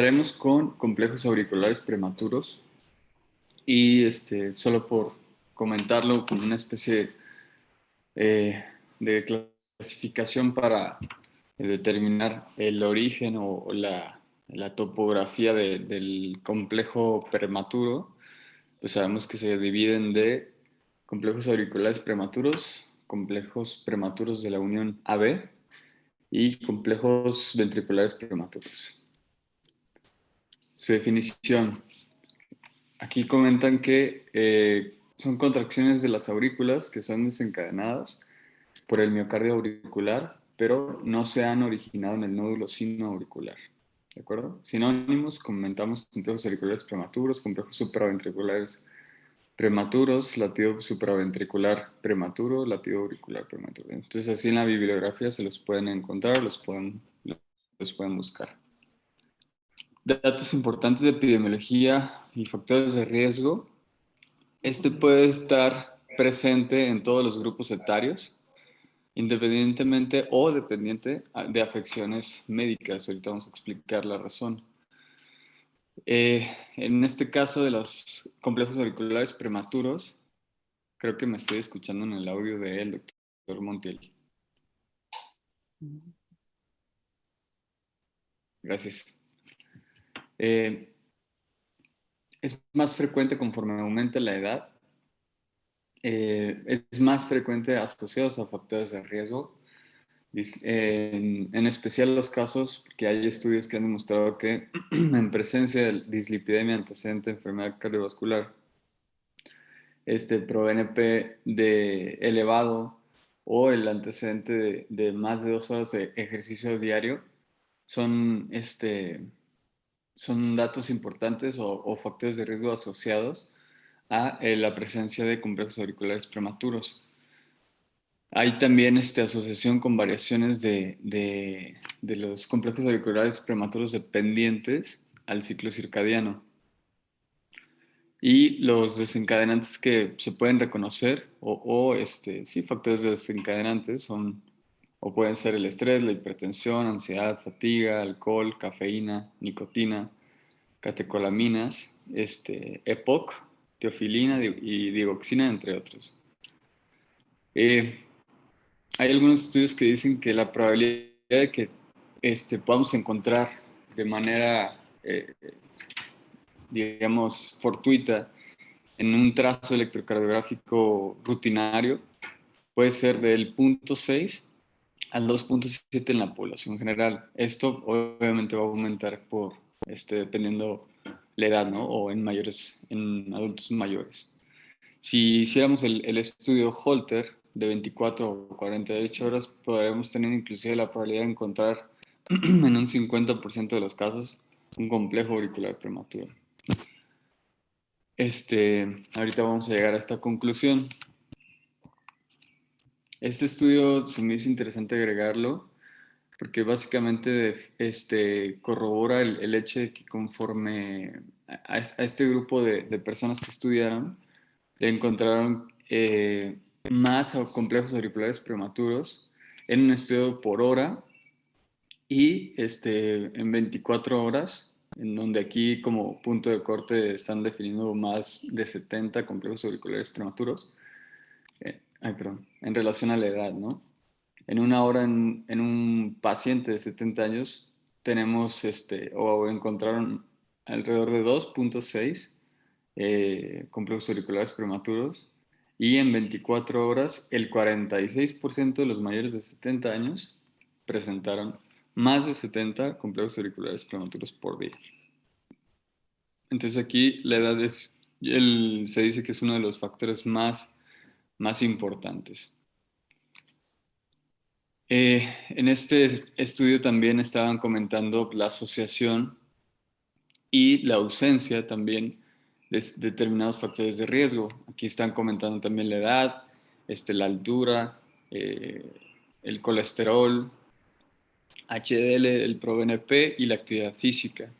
Empezaremos con complejos auriculares prematuros y solo por comentarlo como una especie de clasificación para determinar el origen o la topografía del complejo prematuro, pues sabemos que se dividen de complejos auriculares prematuros, complejos prematuros de la unión AB y complejos ventriculares prematuros. Su definición. Aquí comentan que son contracciones de las aurículas que son desencadenadas por el miocardio auricular, pero no se han originado en el nódulo sinoauricular. ¿De acuerdo? Sinónimos, comentamos complejos auriculares prematuros, complejos supraventriculares prematuros, latido supraventricular prematuro, latido auricular prematuro. Entonces, así en la bibliografía se los pueden encontrar, los pueden buscar. Datos importantes de epidemiología y factores de riesgo. Este puede estar presente en todos los grupos etarios, independientemente o dependiente de afecciones médicas. Ahorita vamos a explicar la razón. En este caso de los complejos auriculares prematuros, creo que me estoy escuchando en el audio del doctor Montiel. Gracias. Es más frecuente conforme aumenta la edad. Es más frecuente asociados a factores de riesgo. En especial los casos que hay estudios que han demostrado que en presencia de dislipidemia antecedente de enfermedad cardiovascular, ProNP de elevado o el antecedente de más de 2 horas de ejercicio diario son, son datos importantes o factores de riesgo asociados a la presencia de complejos auriculares prematuros. Hay también asociación con variaciones de los complejos auriculares prematuros dependientes al ciclo circadiano. Y los desencadenantes que se pueden reconocer, sí, factores desencadenantes son, o pueden ser el estrés, la hipertensión, ansiedad, fatiga, alcohol, cafeína, nicotina, catecolaminas, EPOC, teofilina y digoxina, entre otros. Hay algunos estudios que dicen que la probabilidad de que podamos encontrar de manera, digamos, fortuita en un trazo electrocardiográfico rutinario puede ser del 0.6 al 2.7 en la población general. Esto obviamente va a aumentar dependiendo la edad, ¿no? O en adultos mayores. Si hiciéramos el estudio Holter de 24 o 48 horas, podremos tener inclusive la probabilidad de encontrar en un 50% de los casos un complejo auricular prematuro. Ahorita vamos a llegar a esta conclusión. Este estudio se me hizo interesante agregarlo porque básicamente corrobora el hecho de que conforme a este grupo de personas que estudiaron, le encontraron más complejos auriculares prematuros en un estudio por hora y en 24 horas, en donde aquí como punto de corte están definiendo más de 70 complejos auriculares prematuros. Perdón, en relación a la edad, ¿no? En una hora en un paciente de 70 años tenemos, o encontraron alrededor de 2.6 complejos auriculares prematuros y en 24 horas el 46% de los mayores de 70 años presentaron más de 70 complejos auriculares prematuros por día. Entonces aquí la edad se dice que es uno de los factores más importantes. En este estudio también estaban comentando la asociación y la ausencia también de determinados factores de riesgo. Aquí están comentando también la edad, la altura, el colesterol, HDL, el ProBNP y la actividad física.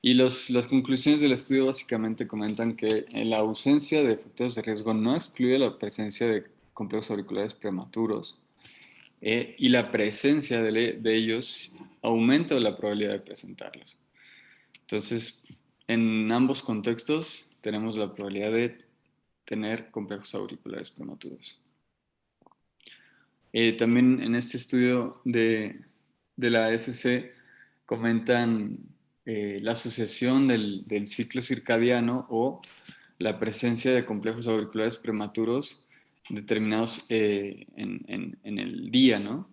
Y las conclusiones del estudio básicamente comentan que la ausencia de factores de riesgo no excluye la presencia de complejos auriculares prematuros, y la presencia de ellos aumenta la probabilidad de presentarlos. Entonces, en ambos contextos tenemos la probabilidad de tener complejos auriculares prematuros. También en este estudio de la SC comentan la asociación del ciclo circadiano o la presencia de complejos auriculares prematuros determinados en el día, ¿no?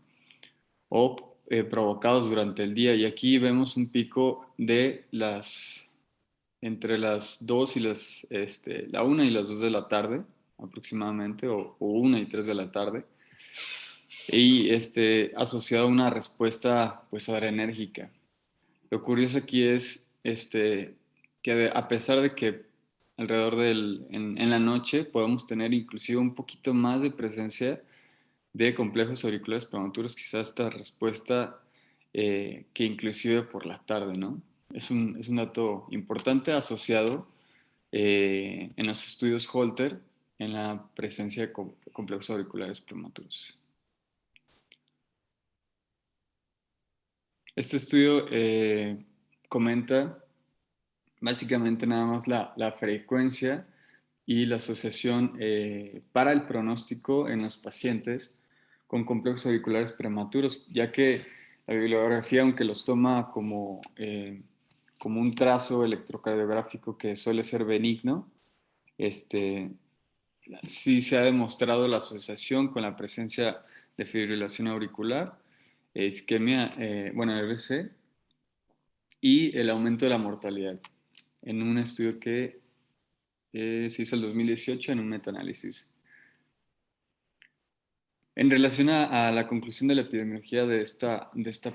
O provocados durante el día. Y aquí vemos un pico de entre las 2 y la 1 y las 2 de la tarde, aproximadamente, o 1 y 3 de la tarde, y asociado a una respuesta pues adrenérgica. Lo curioso aquí es que a pesar de que alrededor en la noche podemos tener inclusive un poquito más de presencia de complejos auriculares prematuros, quizás esta respuesta que inclusive por la tarde, ¿no? Es un dato importante asociado en los estudios Holter en la presencia de complejos auriculares prematuros. Este estudio comenta básicamente nada más la frecuencia y la asociación para el pronóstico en los pacientes con complejos auriculares prematuros, ya que la bibliografía, aunque los toma como un trazo electrocardiográfico que suele ser benigno, sí se ha demostrado la asociación con la presencia de fibrilación auricular, isquemia, RC, y el aumento de la mortalidad en un estudio que se hizo el 2018 en un metaanálisis. En relación a la conclusión de la epidemiología de esta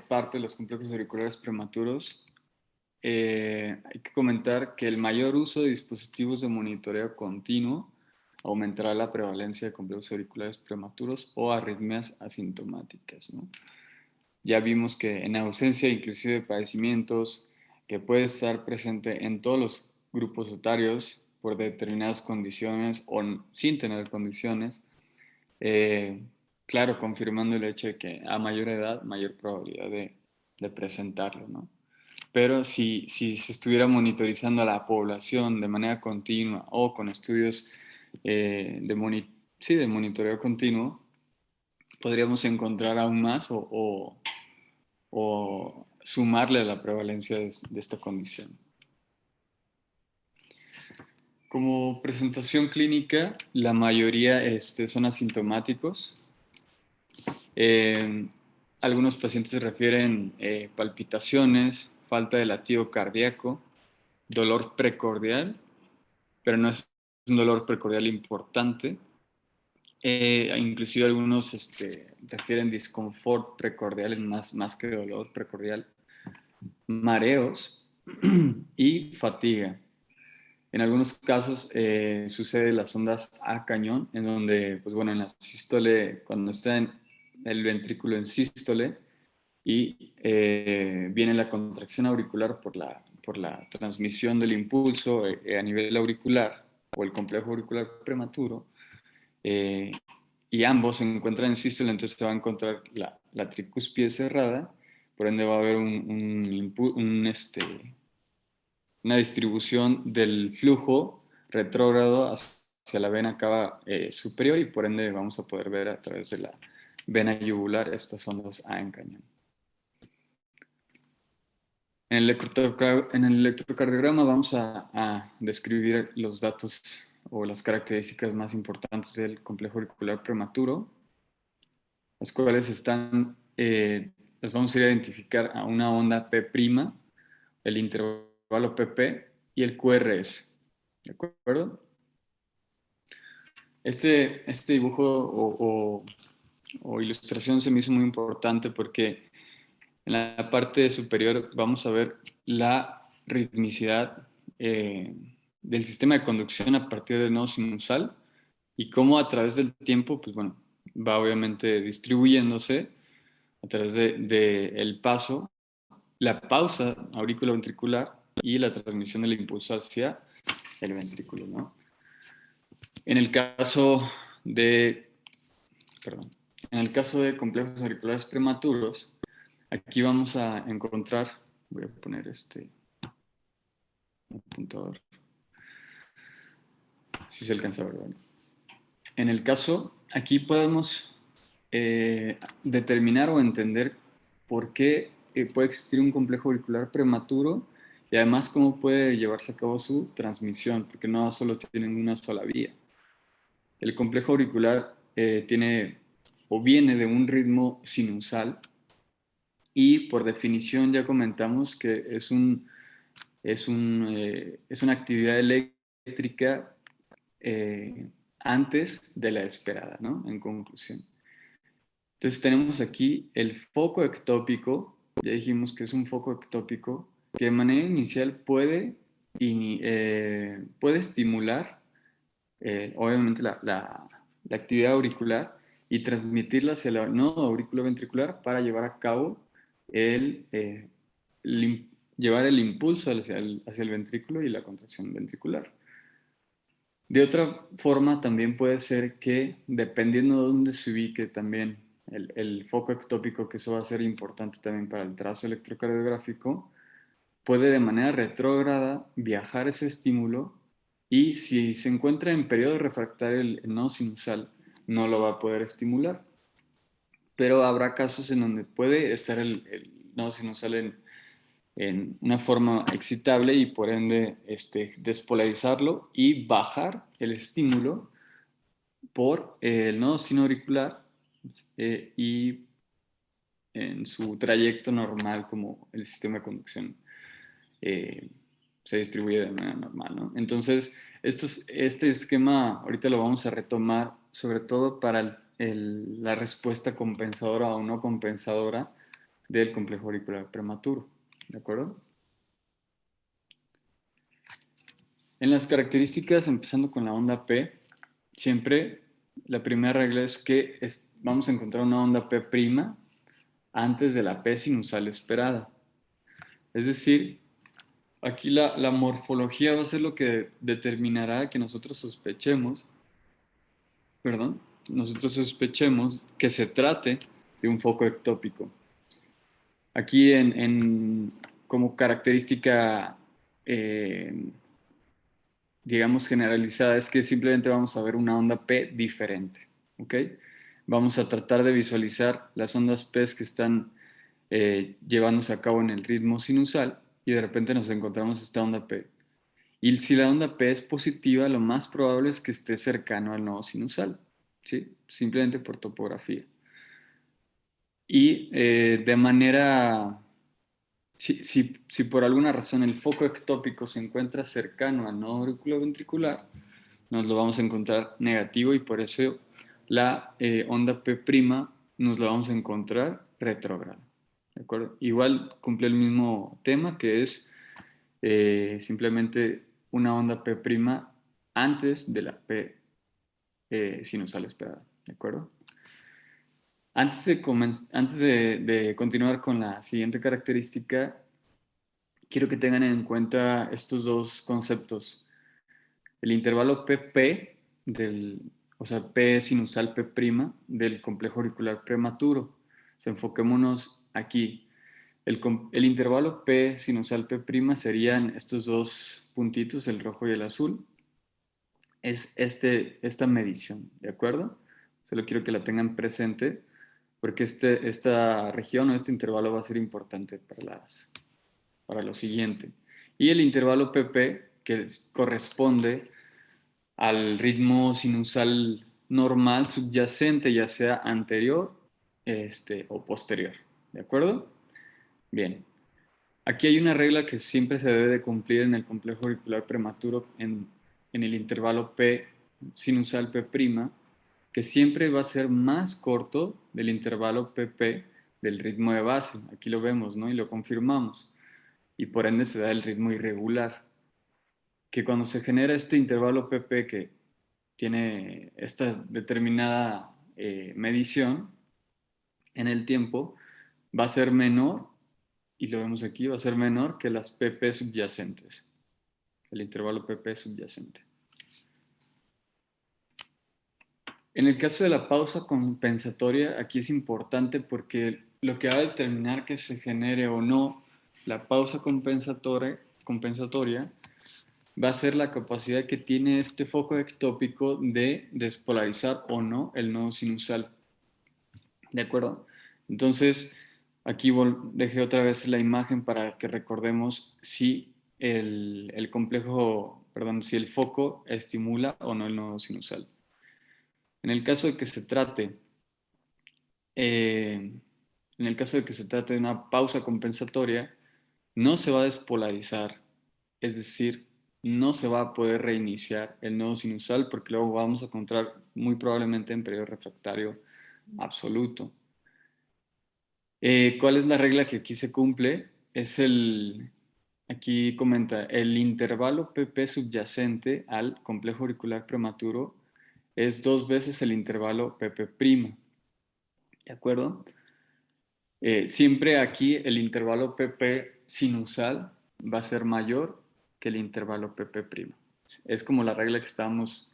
parte de los complejos auriculares prematuros, hay que comentar que el mayor uso de dispositivos de monitoreo continuo aumentará la prevalencia de complejos auriculares prematuros o arritmias asintomáticas, ¿no? Ya vimos que en ausencia inclusive de padecimientos que puede estar presente en todos los grupos etarios por determinadas condiciones o sin tener condiciones, eh, claro, confirmando el hecho de que a mayor edad, mayor probabilidad de presentarlo, ¿no? Pero si se estuviera monitorizando a la población de manera continua o con estudios de monitoreo continuo, podríamos encontrar aún más o sumarle a la prevalencia de esta condición. Como presentación clínica, la mayoría son asintomáticos. Eh, Algunos pacientes se refieren palpitaciones, falta de latido cardíaco, dolor precordial, pero no es un dolor precordial importante. Inclusive algunos refieren disconfort precordial más que dolor precordial, mareos y fatiga. En algunos casos sucede las ondas a cañón, en donde, pues bueno, en la sístole, cuando está en el ventrículo en sístole y viene la contracción auricular por la transmisión del impulso a nivel auricular o el complejo auricular prematuro, eh, y ambos se encuentran en sístole, entonces se va a encontrar la tricúspide cerrada, por ende va a haber una distribución del flujo retrógrado hacia la vena cava superior y por ende vamos a poder ver a través de la vena yugular estas ondas A en cañón. En el electrocardiograma vamos a describir los datos o las características más importantes del complejo auricular prematuro, las cuales las vamos a ir a identificar a una onda P', el intervalo PP y el QRS. ¿De acuerdo? Este dibujo o ilustración se me hizo muy importante porque en la parte superior vamos a ver la ritmicidad del sistema de conducción a partir del nodo sinusal y cómo a través del tiempo, pues bueno, va obviamente distribuyéndose a través el paso, la pausa auriculoventricular y la transmisión del impulso hacia el ventrículo, ¿no? En el caso de, perdón, en el caso de complejos auriculares prematuros, aquí vamos a encontrar, voy a poner apuntador. Si se alcanza a ver, ¿vale? En el caso, aquí podemos determinar o entender por qué puede existir un complejo auricular prematuro y además cómo puede llevarse a cabo su transmisión, porque no solo tienen una sola vía. El complejo auricular tiene o viene de un ritmo sinusal y por definición ya comentamos que es una actividad eléctrica antes de la esperada, ¿no? En conclusión. Entonces tenemos aquí el foco ectópico, ya dijimos que es un foco ectópico, que de manera inicial puede estimular, obviamente, la actividad auricular y transmitirla hacia el nodo auriculoventricular para llevar a cabo llevar el impulso hacia el ventrículo y la contracción ventricular. De otra forma, también puede ser que, dependiendo de dónde se ubique también el foco ectópico, que eso va a ser importante también para el trazo electrocardiográfico, puede de manera retrógrada viajar ese estímulo y si se encuentra en periodo refractario el nodo sinusal, no lo va a poder estimular. Pero habrá casos en donde puede estar el nodo sinusal en una forma excitable y por ende despolarizarlo y bajar el estímulo por el nodo sinoauricular y en su trayecto normal como el sistema de conducción eh, se distribuye de manera normal, ¿no? Entonces, este esquema ahorita lo vamos a retomar sobre todo para la respuesta compensadora o no compensadora del complejo auricular prematuro, ¿de acuerdo? En las características, empezando con la onda P, siempre la primera regla es que vamos a encontrar una onda P' antes de la P sinusal esperada. Es decir, aquí la morfología va a ser lo que determinará que perdón, nosotros sospechemos que se trate de un foco ectópico. Aquí como característica eh, digamos, generalizada es que simplemente vamos a ver una onda P diferente, ¿ok? Vamos a tratar de visualizar las ondas P que están llevándose a cabo en el ritmo sinusal y de repente nos encontramos esta onda P. Y si la onda P es positiva, lo más probable es que esté cercano al nodo sinusal, ¿sí? Simplemente por topografía. Y de manera si por alguna razón el foco ectópico se encuentra cercano al nodo auriculoventricular, nos lo vamos a encontrar negativo y por eso la onda P' nos lo vamos a encontrar retrógrada. ¿De acuerdo? Igual cumple el mismo tema que es simplemente una onda P' antes de la P sinusal esperada. ¿De acuerdo? Antes de continuar con la siguiente característica, quiero que tengan en cuenta estos dos conceptos. El intervalo PP, o sea, P sinusal P' del complejo auricular prematuro. O sea, enfoquémonos aquí. El intervalo P sinusal P' serían estos dos puntitos, el rojo y el azul. Es esta medición, ¿de acuerdo? Solo quiero que la tengan presente porque esta región o este intervalo va a ser importante para lo siguiente. Y el intervalo PP, que corresponde al ritmo sinusal normal subyacente, ya sea anterior o posterior. ¿De acuerdo? Bien. Aquí hay una regla que siempre se debe de cumplir en el complejo auricular prematuro en el intervalo P sinusal P', que siempre va a ser más corto del intervalo PP del ritmo de base. Aquí lo vemos, ¿no? Y lo confirmamos. Y por ende se da el ritmo irregular. Que cuando se genera este intervalo PP que tiene esta determinada medición en el tiempo, va a ser menor, y lo vemos aquí, va a ser menor que las PP subyacentes, el intervalo PP subyacente. En el caso de la pausa compensatoria, aquí es importante porque lo que va a determinar que se genere o no la pausa compensatoria va a ser la capacidad que tiene este foco ectópico de despolarizar o no el nodo sinusal. ¿De acuerdo? Entonces, aquí dejé otra vez la imagen para que recordemos si el complejo, perdón, si el foco estimula o no el nodo sinusal. En el caso de que se trate, eh, en el caso de que se trate de una pausa compensatoria, no se va a despolarizar, es decir, no se va a poder reiniciar el nodo sinusal porque luego vamos a encontrar muy probablemente en periodo refractario absoluto. ¿Cuál es la regla que aquí se cumple? Aquí comenta, el intervalo PP subyacente al complejo auricular prematuro es 2 veces el intervalo PP', ¿de acuerdo? Siempre aquí el intervalo PP sinusal va a ser mayor que el intervalo PP'. Es como la regla que estábamos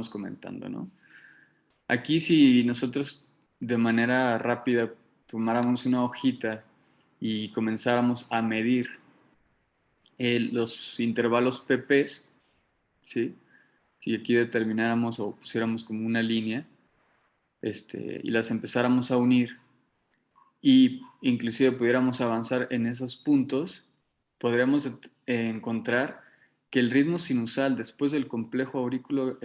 comentando, ¿no? Aquí si nosotros de manera rápida tomáramos una hojita y comenzáramos a medir los intervalos PPs, ¿sí? Si aquí determináramos o pusiéramos como una línea y las empezáramos a unir y inclusive pudiéramos avanzar en esos puntos, podríamos encontrar que el ritmo sinusal después del complejo auricular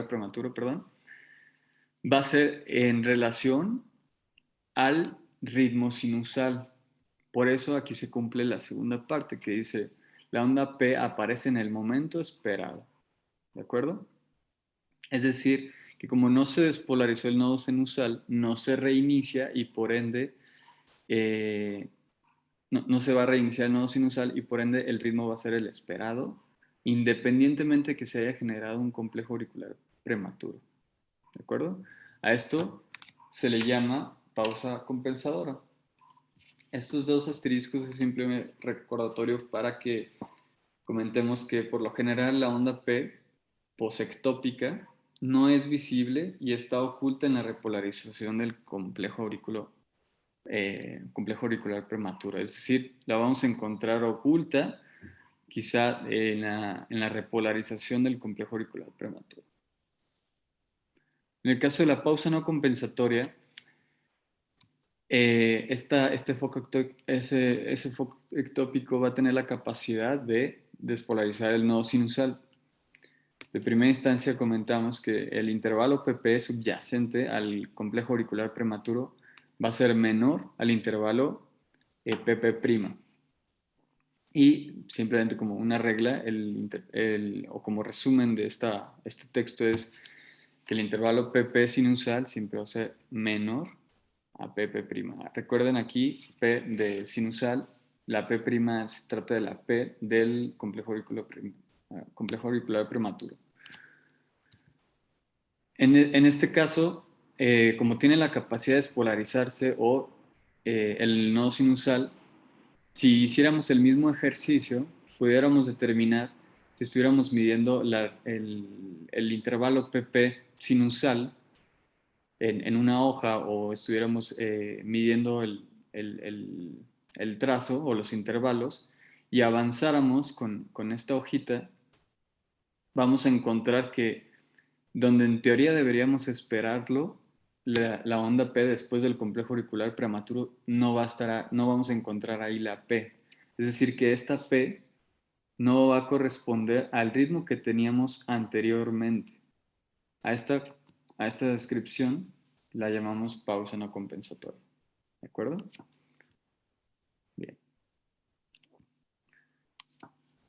prematuro, perdón, va a ser en relación al ritmo sinusal. Por eso aquí se cumple la segunda parte que dice, la onda P aparece en el momento esperado. ¿De acuerdo? Es decir, que como no se despolarizó el nodo sinusal, no se reinicia y por ende no se va a reiniciar el nodo sinusal y por ende el ritmo va a ser el esperado, independientemente de que se haya generado un complejo auricular prematuro. ¿De acuerdo? A esto se le llama pausa compensadora. Estos dos asteriscos es simplemente recordatorio para que comentemos que por lo general la onda P posectópica no es visible y está oculta en la repolarización del complejo auricular prematuro. Es decir, la vamos a encontrar oculta quizá en la repolarización del complejo auricular prematuro. En el caso de la pausa no compensatoria, ese foco ectópico va a tener la capacidad de despolarizar el nodo sinusal. De primera instancia comentamos que el intervalo PP subyacente al complejo auricular prematuro va a ser menor al intervalo PP'. Y simplemente como una regla, o como resumen de este texto es que el intervalo PP sinusal siempre va a ser menor a PP'. Recuerden aquí P de sinusal, la P' se trata de la P del complejo auricular prematuro. En este caso, como tiene la capacidad de despolarizarse o el nodo sinusal, si hiciéramos el mismo ejercicio, pudiéramos determinar, si estuviéramos midiendo el intervalo PP sinusal en una hoja o estuviéramos midiendo el trazo o los intervalos y avanzáramos con esta hojita, vamos a encontrar que donde en teoría deberíamos esperarlo, la onda P después del complejo auricular prematuro no va a estar, no vamos a encontrar ahí la P. Es decir, que esta P no va a corresponder al ritmo que teníamos anteriormente. A esta descripción la llamamos pausa no compensatoria. ¿De acuerdo? Bien.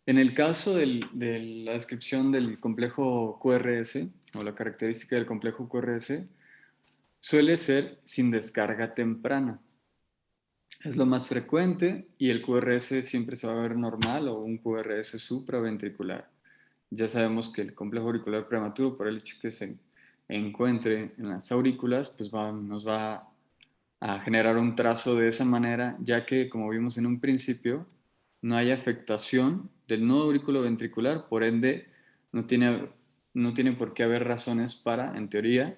En el caso de la descripción del complejo QRS o la característica del complejo QRS, suele ser sin descarga temprana. Es lo más frecuente y el QRS siempre se va a ver normal o un QRS supraventricular. Ya sabemos que el complejo auricular prematuro, por el hecho que se encuentre en las aurículas, pues nos va a generar un trazo de esa manera, ya que, como vimos en un principio, no hay afectación del nodo auriculoventricular, por ende, no tiene por qué haber razones para, en teoría,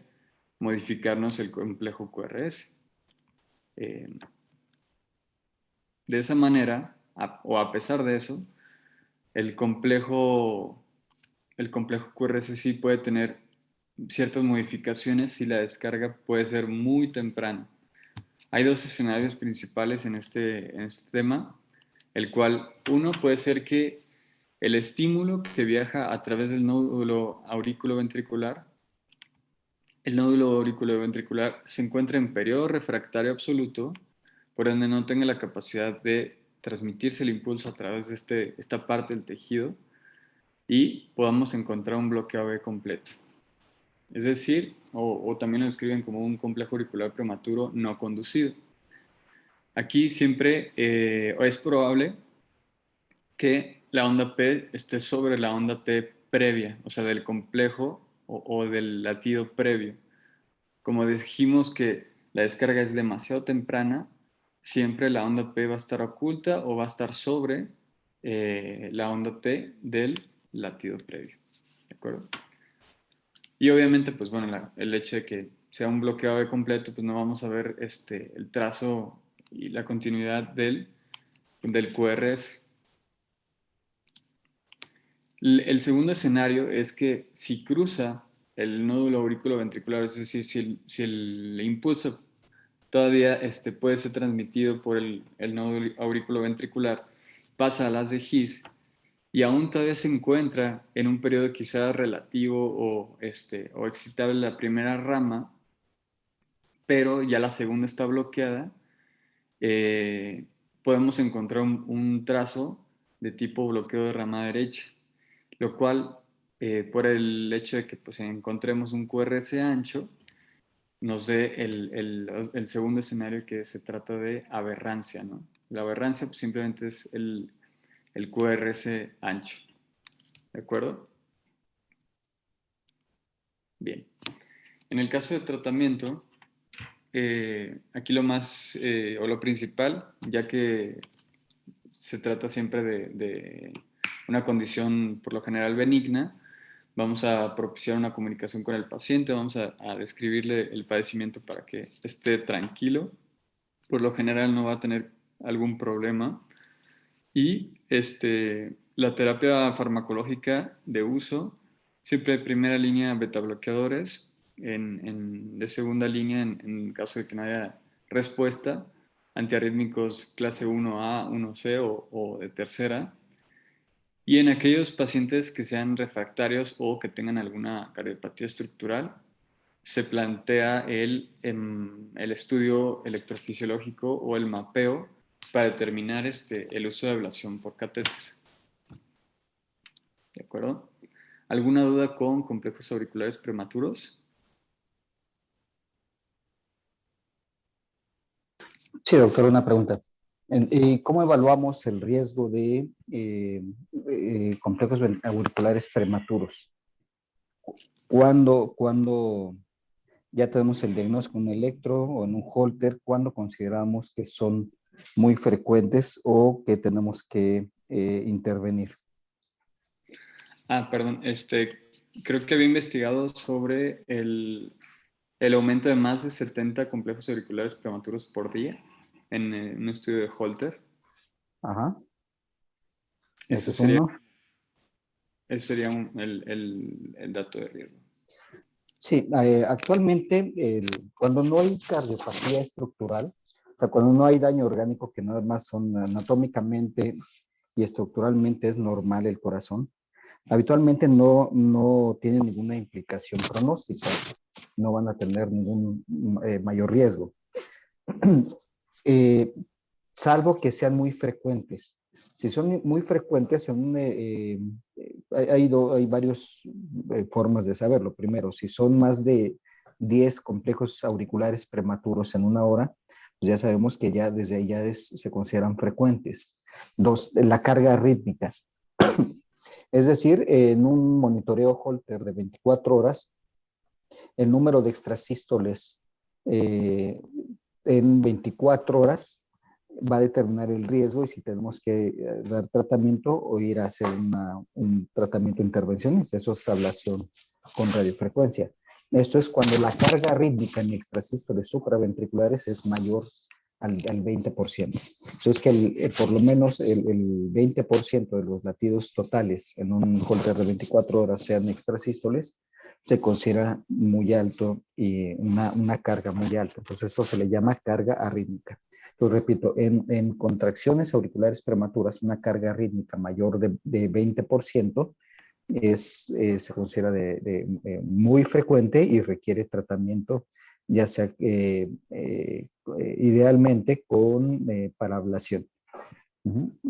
modificarnos el complejo QRS. De esa manera, o a pesar de eso, el complejo QRS sí puede tener ciertas modificaciones si la descarga puede ser muy temprana. Hay dos escenarios principales en este tema, el cual uno puede ser que el estímulo que viaja a través del nódulo auriculoventricular, el nódulo auriculoventricular se encuentra en periodo refractario absoluto, por ende no tenga la capacidad de transmitirse el impulso a través de esta parte del tejido y podamos encontrar un bloqueo AB completo. Es decir, o también lo describen como un complejo auricular prematuro no conducido. Aquí siempre es probable que la onda P esté sobre la onda T previa, o sea, del complejo o del latido previo. Como dijimos que la descarga es demasiado temprana, siempre la onda P va a estar oculta o va a estar sobre la onda T del latido previo. ¿De acuerdo? Y obviamente, pues bueno, el hecho de que sea un bloqueo AB completo, pues no vamos a ver el trazo y la continuidad del QRS. El segundo escenario es que si cruza el nódulo auriculoventricular, es decir, si el impulso todavía puede ser transmitido por el nódulo auriculoventricular, pasa a las de His y aún todavía se encuentra en un periodo quizá relativo o excitable la primera rama, pero ya la segunda está bloqueada, podemos encontrar un trazo de tipo bloqueo de rama derecha, lo cual, por el hecho de que pues, encontremos un QRS ancho, nos dé el segundo escenario que se trata de aberrancia, ¿no? La aberrancia pues, simplemente es el QRS ancho, ¿de acuerdo? Bien. En el caso de tratamiento, aquí lo más, o lo principal, ya que se trata siempre de una condición por lo general benigna, vamos a propiciar una comunicación con el paciente, vamos a describirle el padecimiento para que esté tranquilo. Por lo general no va a tener algún problema. Y la terapia farmacológica de uso, siempre de primera línea beta bloqueadores, de segunda línea en caso de que no haya respuesta, antiarrítmicos clase 1A, 1C o de tercera. Y en aquellos pacientes que sean refractarios o que tengan alguna cardiopatía estructural, se plantea el estudio electrofisiológico o el mapeo para determinar el uso de ablación por catéter. ¿De acuerdo? ¿Alguna duda con complejos auriculares prematuros? Sí, doctor, una pregunta. ¿Cómo evaluamos el riesgo de complejos auriculares prematuros? ¿Cuándo ya tenemos el diagnóstico en un electro o en un Holter? ¿Cuándo consideramos que son muy frecuentes o que tenemos que intervenir? Perdón, creo que había investigado sobre el aumento de más de 70 complejos auriculares prematuros por día en un estudio de Holter. Ajá. Ese Eso es sería, uno. ese sería el dato de riesgo. Sí, actualmente cuando no hay cardiopatía estructural, o sea, cuando no hay daño orgánico que nada más son anatómicamente y estructuralmente es normal el corazón, habitualmente no tienen ninguna implicación pronóstica, no van a tener ningún mayor riesgo, eh, salvo que sean muy frecuentes. Si son muy frecuentes, hay varias formas de saberlo. Primero, si son más de 10 complejos auriculares prematuros en una hora, pues ya sabemos que ya desde ahí ya se consideran frecuentes. Dos, la carga rítmica. Es decir, en un monitoreo Holter de 24 horas, el número de extrasístoles en 24 horas va a determinar el riesgo y si tenemos que dar tratamiento o ir a hacer un tratamiento intervencionista. Eso es ablación con radiofrecuencia. Esto es cuando la carga rítmica en extrasístoles supraventriculares es mayor al 20%. Entonces, que por lo menos el 20% de los latidos totales en un Holter de 24 horas sean extrasístoles, se considera muy alto y una carga muy alta. Entonces, eso se le llama carga arrítmica. Entonces, repito, en contracciones auriculares prematuras, una carga rítmica mayor de 20% se considera muy frecuente y requiere tratamiento, ya sea idealmente con parablación.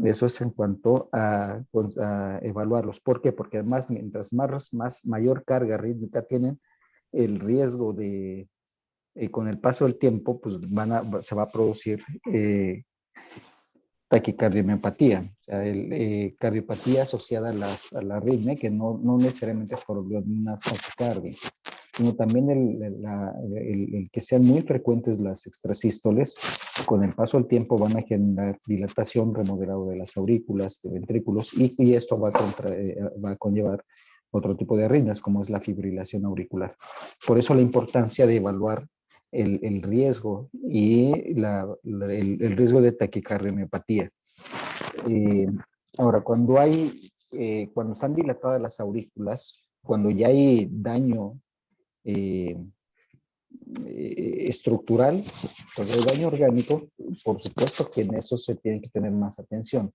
Eso es en cuanto a evaluarlos. ¿Por qué? Porque además, mientras mayor carga rítmica tienen, el riesgo con el paso del tiempo, pues se va a producir taquicardiomopatía, o sea, cardiopatía asociada a la arritmia, que no necesariamente es por una taquicardia, sino también el que sean muy frecuentes las extrasístoles, con el paso del tiempo van a generar dilatación, remodelado de las aurículas, de ventrículos, y esto va a conllevar otro tipo de arritmias, como es la fibrilación auricular. Por eso la importancia de evaluar el riesgo y el riesgo de taquicardiomopatía. Ahora, cuando están dilatadas las aurículas, cuando ya hay daño eh, estructural, cuando hay daño orgánico, por supuesto que en eso se tiene que tener más atención.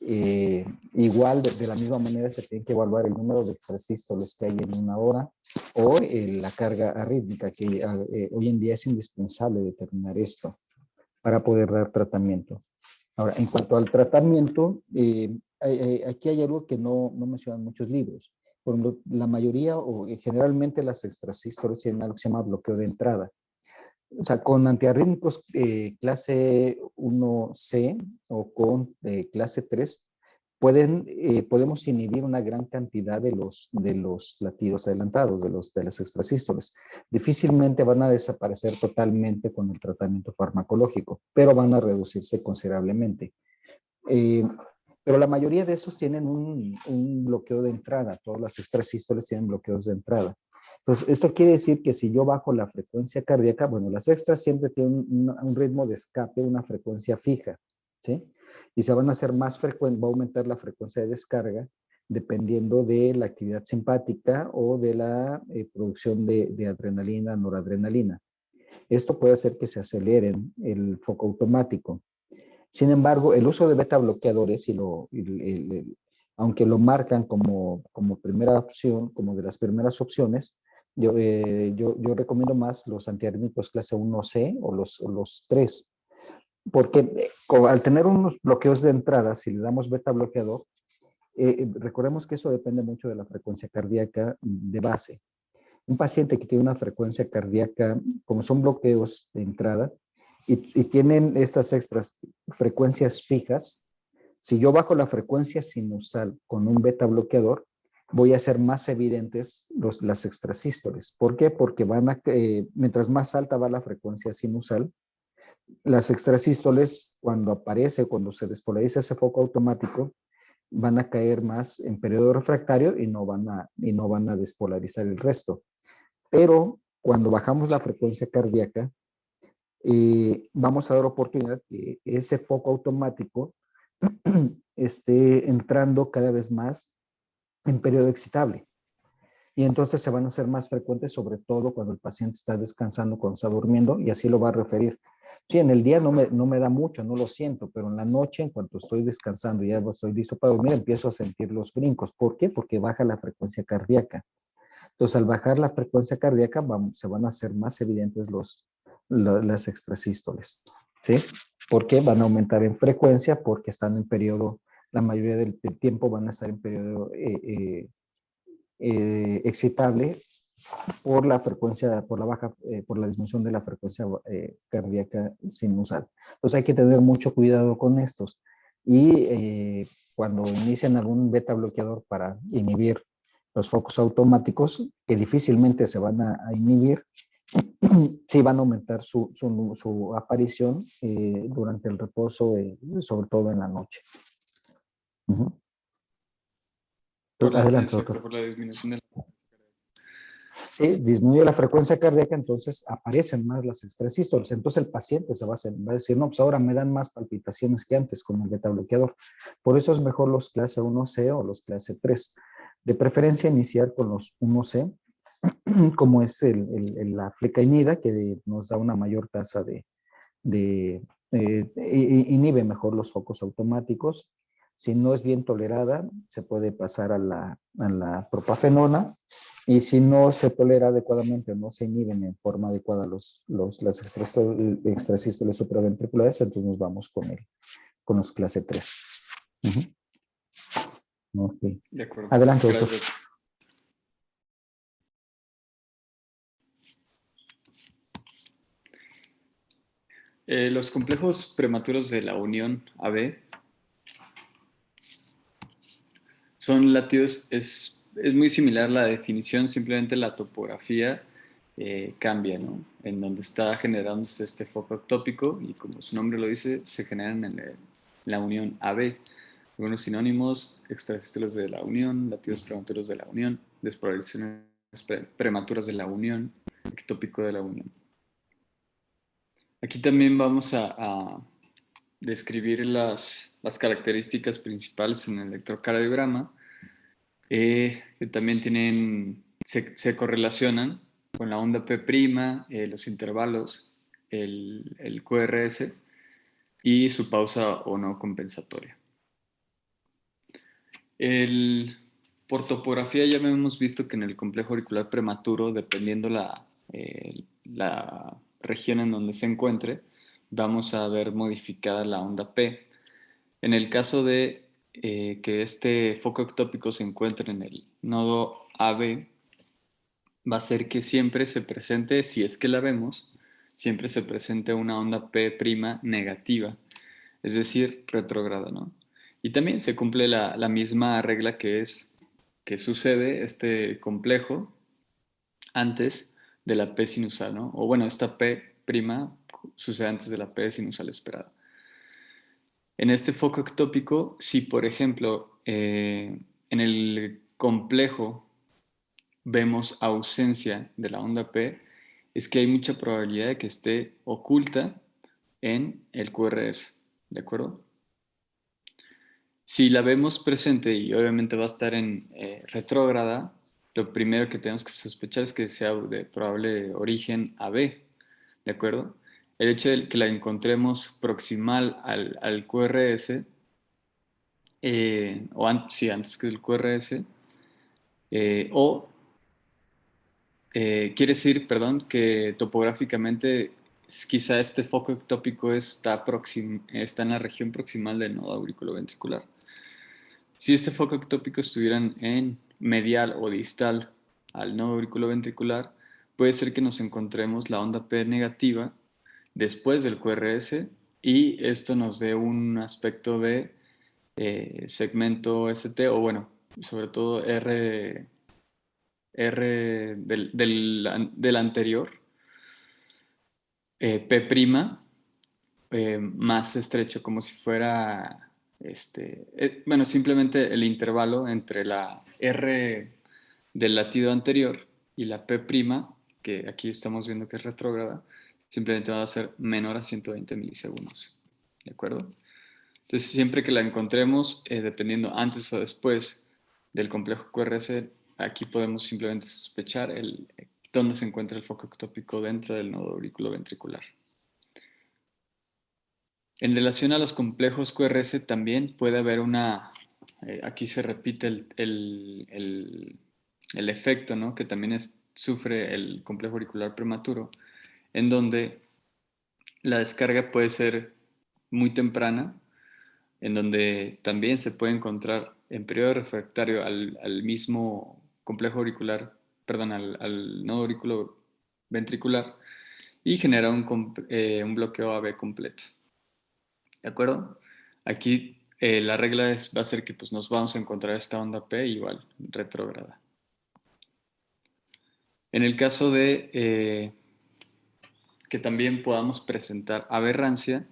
Igual, de la misma manera, se tiene que evaluar el número de extrasístoles que hay en una hora o la carga arrítmica, que hoy en día es indispensable determinar esto para poder dar tratamiento. Ahora, en cuanto al tratamiento, aquí hay algo que no mencionan muchos libros. Por ejemplo, la mayoría o generalmente las extrasístoles tienen algo que se llama bloqueo de entrada. O sea, con antiarrítmicos clase 1C o con clase 3, podemos inhibir una gran cantidad de los latidos adelantados, de las extrasístoles. Difícilmente van a desaparecer totalmente con el tratamiento farmacológico, pero van a reducirse considerablemente. Pero la mayoría de esos tienen un bloqueo de entrada. Todas las extrasístoles tienen bloqueos de entrada. Entonces, esto quiere decir que si yo bajo la frecuencia cardíaca, bueno, las extras siempre tienen un ritmo de escape, una frecuencia fija, ¿sí? Y se van a hacer más frecuentes, va a aumentar la frecuencia de descarga dependiendo de la actividad simpática o de la producción de adrenalina, noradrenalina. Esto puede hacer que se aceleren el foco automático. Sin embargo, el uso de beta bloqueadores, aunque lo marcan como primera opción, como de las primeras opciones, yo recomiendo más los antiarrítmicos clase 1C o los 3, porque al tener unos bloqueos de entrada, si le damos beta bloqueador, recordemos que eso depende mucho de la frecuencia cardíaca de base. Un paciente que tiene una frecuencia cardíaca, como son bloqueos de entrada, y tienen estas extras frecuencias fijas, si yo bajo la frecuencia sinusal con un beta bloqueador, voy a hacer más evidentes las extrasístoles. ¿Por qué? Porque mientras más alta va la frecuencia sinusal, las extrasístoles, cuando se despolariza ese foco automático, van a caer más en periodo refractario y no van a despolarizar el resto. Pero cuando bajamos la frecuencia cardíaca, vamos a dar oportunidad que ese foco automático esté entrando cada vez más en periodo excitable. Y entonces se van a hacer más frecuentes, sobre todo cuando el paciente está descansando, cuando está durmiendo, y así lo va a referir. Sí, en el día no me da mucho, no lo siento, pero en la noche, en cuanto estoy descansando y ya estoy listo para dormir, empiezo a sentir los brincos. ¿Por qué? Porque baja la frecuencia cardíaca. Entonces, al bajar la frecuencia cardíaca, se van a hacer más evidentes las extrasístoles, ¿sí? Porque van a aumentar en frecuencia, porque están en periodo, la mayoría del tiempo van a estar en periodo excitable por la frecuencia, por la disminución de la frecuencia cardíaca sinusal. Entonces hay que tener mucho cuidado con estos. Y cuando inician algún beta bloqueador para inhibir los focos automáticos, que difícilmente se van a inhibir, sí van a aumentar su aparición durante el reposo, sobre todo en la noche. Por la, Adelante, exacto, doctor. por la disminución de Sí, disminuye la frecuencia cardíaca, entonces aparecen más las extrasístoles. Entonces el paciente va a decir, no, pues ahora me dan más palpitaciones que antes con el beta bloqueador. Por eso es mejor los clase 1C o los clase 3. De preferencia iniciar con los 1C, como es la flecainida, que nos da una mayor tasa inhibe mejor los focos automáticos. Si no es bien tolerada, se puede pasar a la propafenona. Y si no se tolera adecuadamente o no se inhiben en forma adecuada las extrasístoles supraventriculares, entonces nos vamos con los clase 3. Okay. De acuerdo. Adelante, doctor. Gracias. Los complejos prematuros de la unión AB son latidos, es muy similar la definición, simplemente la topografía cambia, ¿no? En donde está generándose este foco ectópico y como su nombre lo dice, se generan en la unión AB. Algunos sinónimos: extrasístoles de la unión, latidos prematuros de la unión, despolarizaciones prematuras de la unión, ectópico de la unión. Aquí también vamos a describir las características principales en el electrocardiograma, que también se correlacionan con la onda P', los intervalos, el QRS y su pausa o no compensatoria. Por topografía ya hemos visto que en el complejo auricular prematuro, dependiendo la región en donde se encuentre, vamos a ver modificada la onda P. En el caso de que este foco ectópico se encuentre en el nodo AB, va a ser que siempre se presente, si es que la vemos, siempre se presente una onda P' negativa, es decir, retrógrada, ¿no? Y también se cumple la misma regla que sucede este complejo antes de la P sinusal, ¿no? O bueno, esta P' sucede antes de la P sinusal esperada. En este foco ectópico, si por ejemplo en el complejo vemos ausencia de la onda P, es que hay mucha probabilidad de que esté oculta en el QRS, ¿de acuerdo? Si la vemos presente y obviamente va a estar en retrógrada, lo primero que tenemos que sospechar es que sea de probable origen AB, ¿de acuerdo? El hecho de que la encontremos proximal al QRS, sí, antes que el QRS, o quiere decir, perdón, que topográficamente quizá este foco ectópico está en la región proximal del nodo auriculoventricular. Si este foco ectópico estuviera en medial o distal al nodo auriculoventricular, puede ser que nos encontremos la onda P negativa después del QRS y esto nos dé un aspecto de segmento ST o bueno, sobre todo R del anterior, P', más estrecho, como si fuera, bueno, simplemente el intervalo entre la R del latido anterior y la P', que aquí estamos viendo que es retrógrada, simplemente va a ser menor a 120 milisegundos. ¿De acuerdo? Entonces, siempre que la encontremos, dependiendo antes o después del complejo QRS, aquí podemos simplemente sospechar dónde se encuentra el foco ectópico dentro del nodo auriculoventricular. En relación a los complejos QRS también puede haber aquí se repite el efecto, ¿no? Que también sufre el complejo auricular prematuro, en donde la descarga puede ser muy temprana, en donde también se puede encontrar en periodo refractario al mismo complejo auricular, perdón, al nodo auriculoventricular y genera un bloqueo AB completo. ¿De acuerdo? Aquí la regla va a ser que pues, nos vamos a encontrar esta onda P igual, retrógrada. En el caso de que también podamos presentar aberrancia,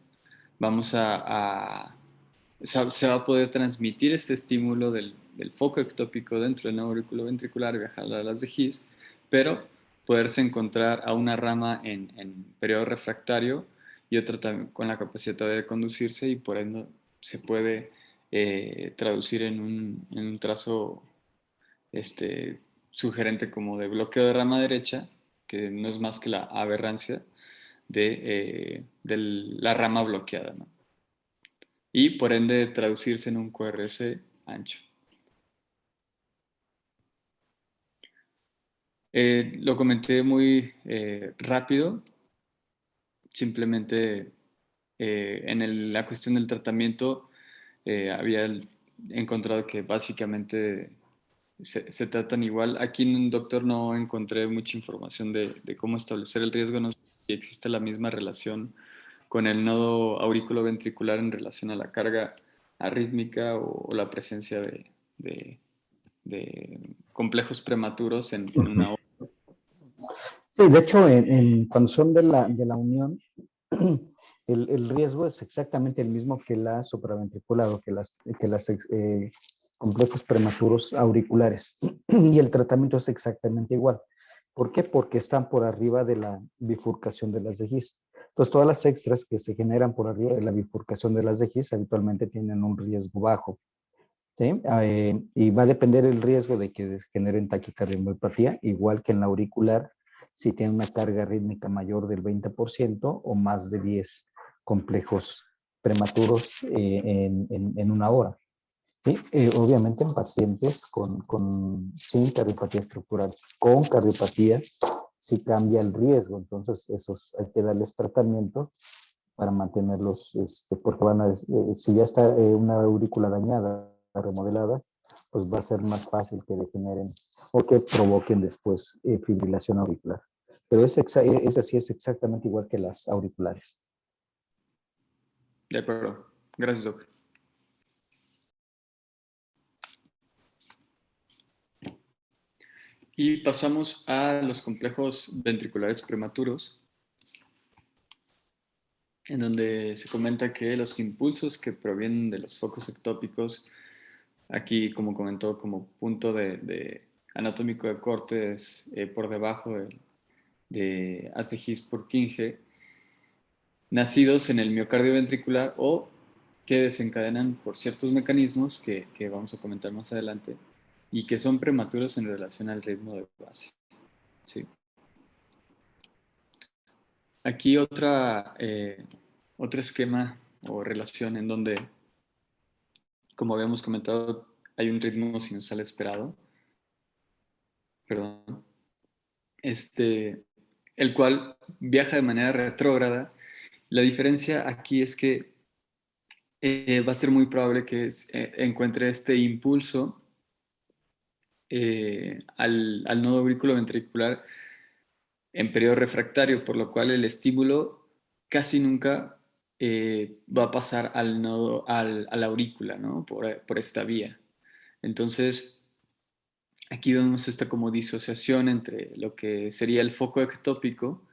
se va a poder transmitir este estímulo del foco ectópico dentro del nodo auriculoventricular, viajar a las de His, pero poderse encontrar a una rama en periodo refractario y otra también con la capacidad todavía de conducirse, y por ende se puede traducir en un trazo sugerente como de bloqueo de rama derecha, que no es más que la aberrancia de la rama bloqueada, ¿no? Y por ende traducirse en un QRS ancho. Lo comenté muy rápido, simplemente la cuestión del tratamiento había encontrado que básicamente se tratan igual. Aquí en un doctor no encontré mucha información de cómo establecer el riesgo, no sé si existe la misma relación con el nodo aurículo-ventricular en relación a la carga arrítmica o la presencia de- de complejos prematuros en una hora. Sí, de hecho, cuando son de la unión, el riesgo es exactamente el mismo que la supraventricular o que las complejos prematuros auriculares. Y el tratamiento es exactamente igual. ¿Por qué? Porque están por arriba de la bifurcación de las de His. Entonces, todas las extras que se generan por arriba de la bifurcación de las de His habitualmente tienen un riesgo bajo. ¿Sí? Y va a depender el riesgo de que generen taquicardiomopatía, igual que en la auricular, si tiene una carga rítmica mayor del 20% o más de 10 complejos prematuros en una hora. ¿Sí? Obviamente en pacientes sin cardiopatía estructural, con cardiopatía sí cambia el riesgo, entonces esos hay que darles tratamiento para mantenerlos, porque si ya está una aurícula dañada, remodelada, pues va a ser más fácil que degeneren o que provoquen después fibrilación auricular. Pero esa sí es exactamente igual que las auriculares. De acuerdo. Gracias, Doc. Y pasamos a los complejos ventriculares prematuros, en donde se comenta que los impulsos que provienen de los focos ectópicos, aquí como comentó, como punto de anatómico de corte es por debajo de haz de His por Kinge, nacidos en el miocardio ventricular o que desencadenan por ciertos mecanismos que vamos a comentar más adelante y que son prematuros en relación al ritmo de base. ¿Sí? Aquí otro esquema o relación en donde, como habíamos comentado, hay un ritmo sinusal esperado, perdón, el cual viaja de manera retrógrada. La diferencia aquí es que va a ser muy probable que encuentre este impulso al nodo aurículo ventricular en periodo refractario, por lo cual el estímulo casi nunca va a pasar al nodo, a la aurícula, ¿no? Por esta vía. Entonces, aquí vemos esta como disociación entre lo que sería el foco ectópico,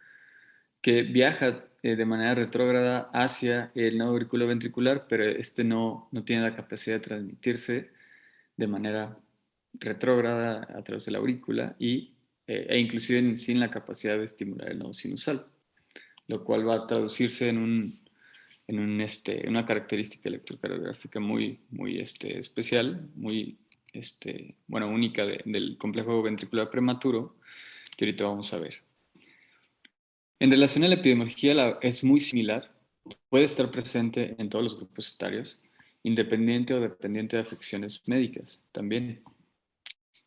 que viaja de manera retrógrada hacia el nodo auriculoventricular, pero este no tiene la capacidad de transmitirse de manera retrógrada a través de la aurícula e inclusive sin la capacidad de estimular el nodo sinusal, lo cual va a traducirse en una característica electrocardiográfica muy especial, bueno, única del complejo ventricular prematuro, que ahorita vamos a ver. En relación a la epidemiología, es muy similar, puede estar presente en todos los grupos etarios, independiente o dependiente de afecciones médicas también.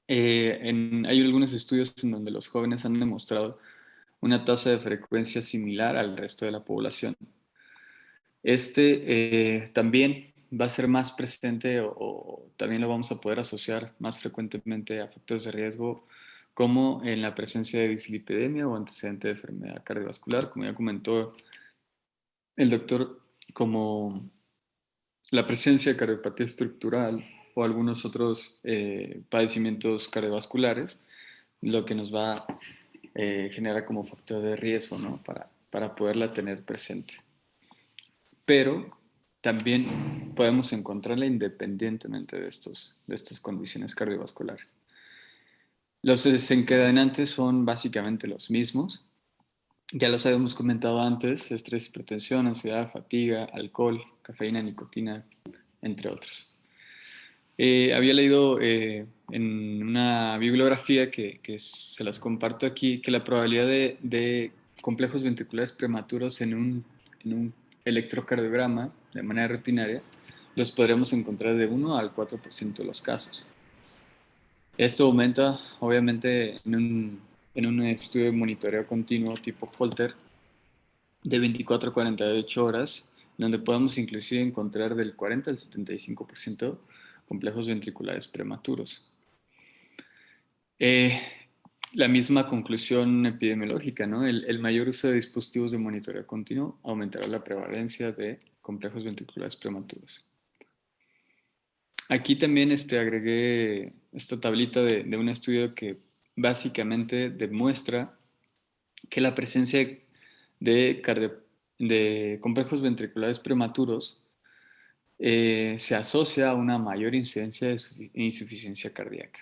Hay algunos estudios en donde los jóvenes han demostrado una tasa de frecuencia similar al resto de la población. También va a ser más presente o también lo vamos a poder asociar más frecuentemente a factores de riesgo como en la presencia de dislipidemia o antecedente de enfermedad cardiovascular, como ya comentó el doctor, como la presencia de cardiopatía estructural o algunos otros padecimientos cardiovasculares, lo que nos va a generar como factor de riesgo, ¿no? Para poderla tener presente. Pero también podemos encontrarla independientemente de estas condiciones cardiovasculares. Los desencadenantes son básicamente los mismos. Ya los habíamos comentado antes: estrés, hipertensión, ansiedad, fatiga, alcohol, cafeína, nicotina, entre otros. Había leído en una bibliografía que se las comparto aquí, que la probabilidad de complejos ventriculares prematuros en un electrocardiograma de manera rutinaria los podremos encontrar de 1 al 4% de los casos. Esto aumenta, obviamente, en un estudio de monitoreo continuo tipo Holter de 24 a 48 horas, donde podemos inclusive encontrar del 40 al 75% complejos ventriculares prematuros. Eh, la misma conclusión epidemiológica, ¿no? El mayor uso de dispositivos de monitoreo continuo aumentará la prevalencia de complejos ventriculares prematuros. Aquí también agregué esta tablita de un estudio que básicamente demuestra que la presencia de complejos ventriculares prematuros se asocia a una mayor incidencia de insuficiencia cardíaca.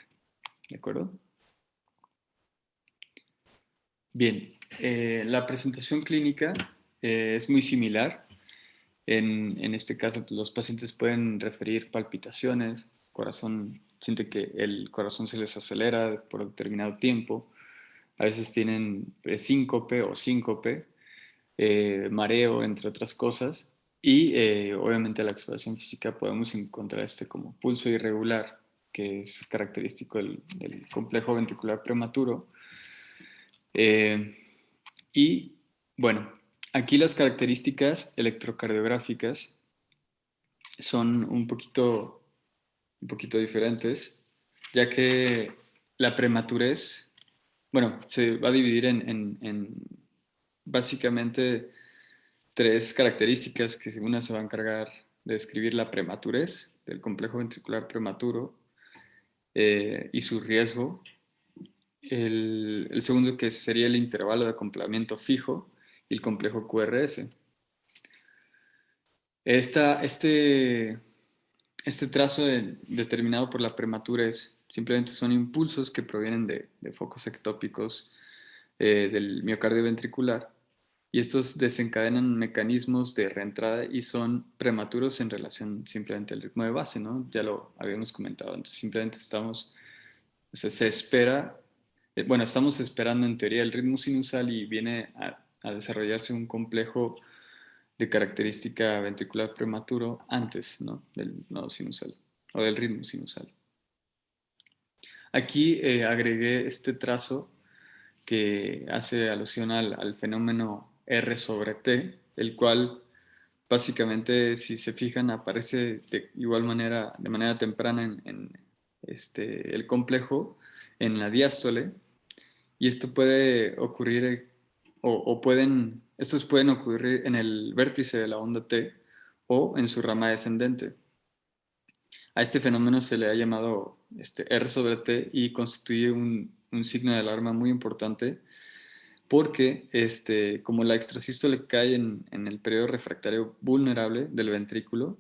¿De acuerdo? Bien, la presentación clínica es muy similar. En este caso, pues, los pacientes pueden referir palpitaciones, siente que el corazón se les acelera por determinado tiempo. A veces tienen síncope o síncope, mareo, entre otras cosas. Y obviamente la exploración física podemos encontrar como pulso irregular, que es característico del complejo ventricular prematuro. Y bueno, aquí las características electrocardiográficas son un poquito diferentes, ya que la prematurez, bueno, se va a dividir en básicamente tres características, que una se va a encargar de describir la prematurez del complejo ventricular prematuro y su riesgo. El segundo, que sería el intervalo de acoplamiento fijo, y el complejo QRS. Este trazo determinado por la prematurez simplemente son impulsos que provienen de focos ectópicos del miocardio ventricular, y estos desencadenan mecanismos de reentrada y son prematuros en relación simplemente al ritmo de base, ¿no? Ya lo habíamos comentado antes, simplemente se espera, bueno, estamos esperando en teoría el ritmo sinusal, y viene a desarrollarse un complejo de característica ventricular prematuro antes, ¿no?, del nodo sinusal o del ritmo sinusal. Aquí agregué este trazo que hace alusión al fenómeno R sobre T, el cual básicamente, si se fijan, aparece de igual manera, de manera temprana en el complejo, en la diástole, y esto puede ocurrir, estos pueden ocurrir en el vértice de la onda T o en su rama descendente. A este fenómeno se le ha llamado R sobre T, y constituye un signo de alarma muy importante, porque como la extrasístole cae en el periodo refractario vulnerable del ventrículo,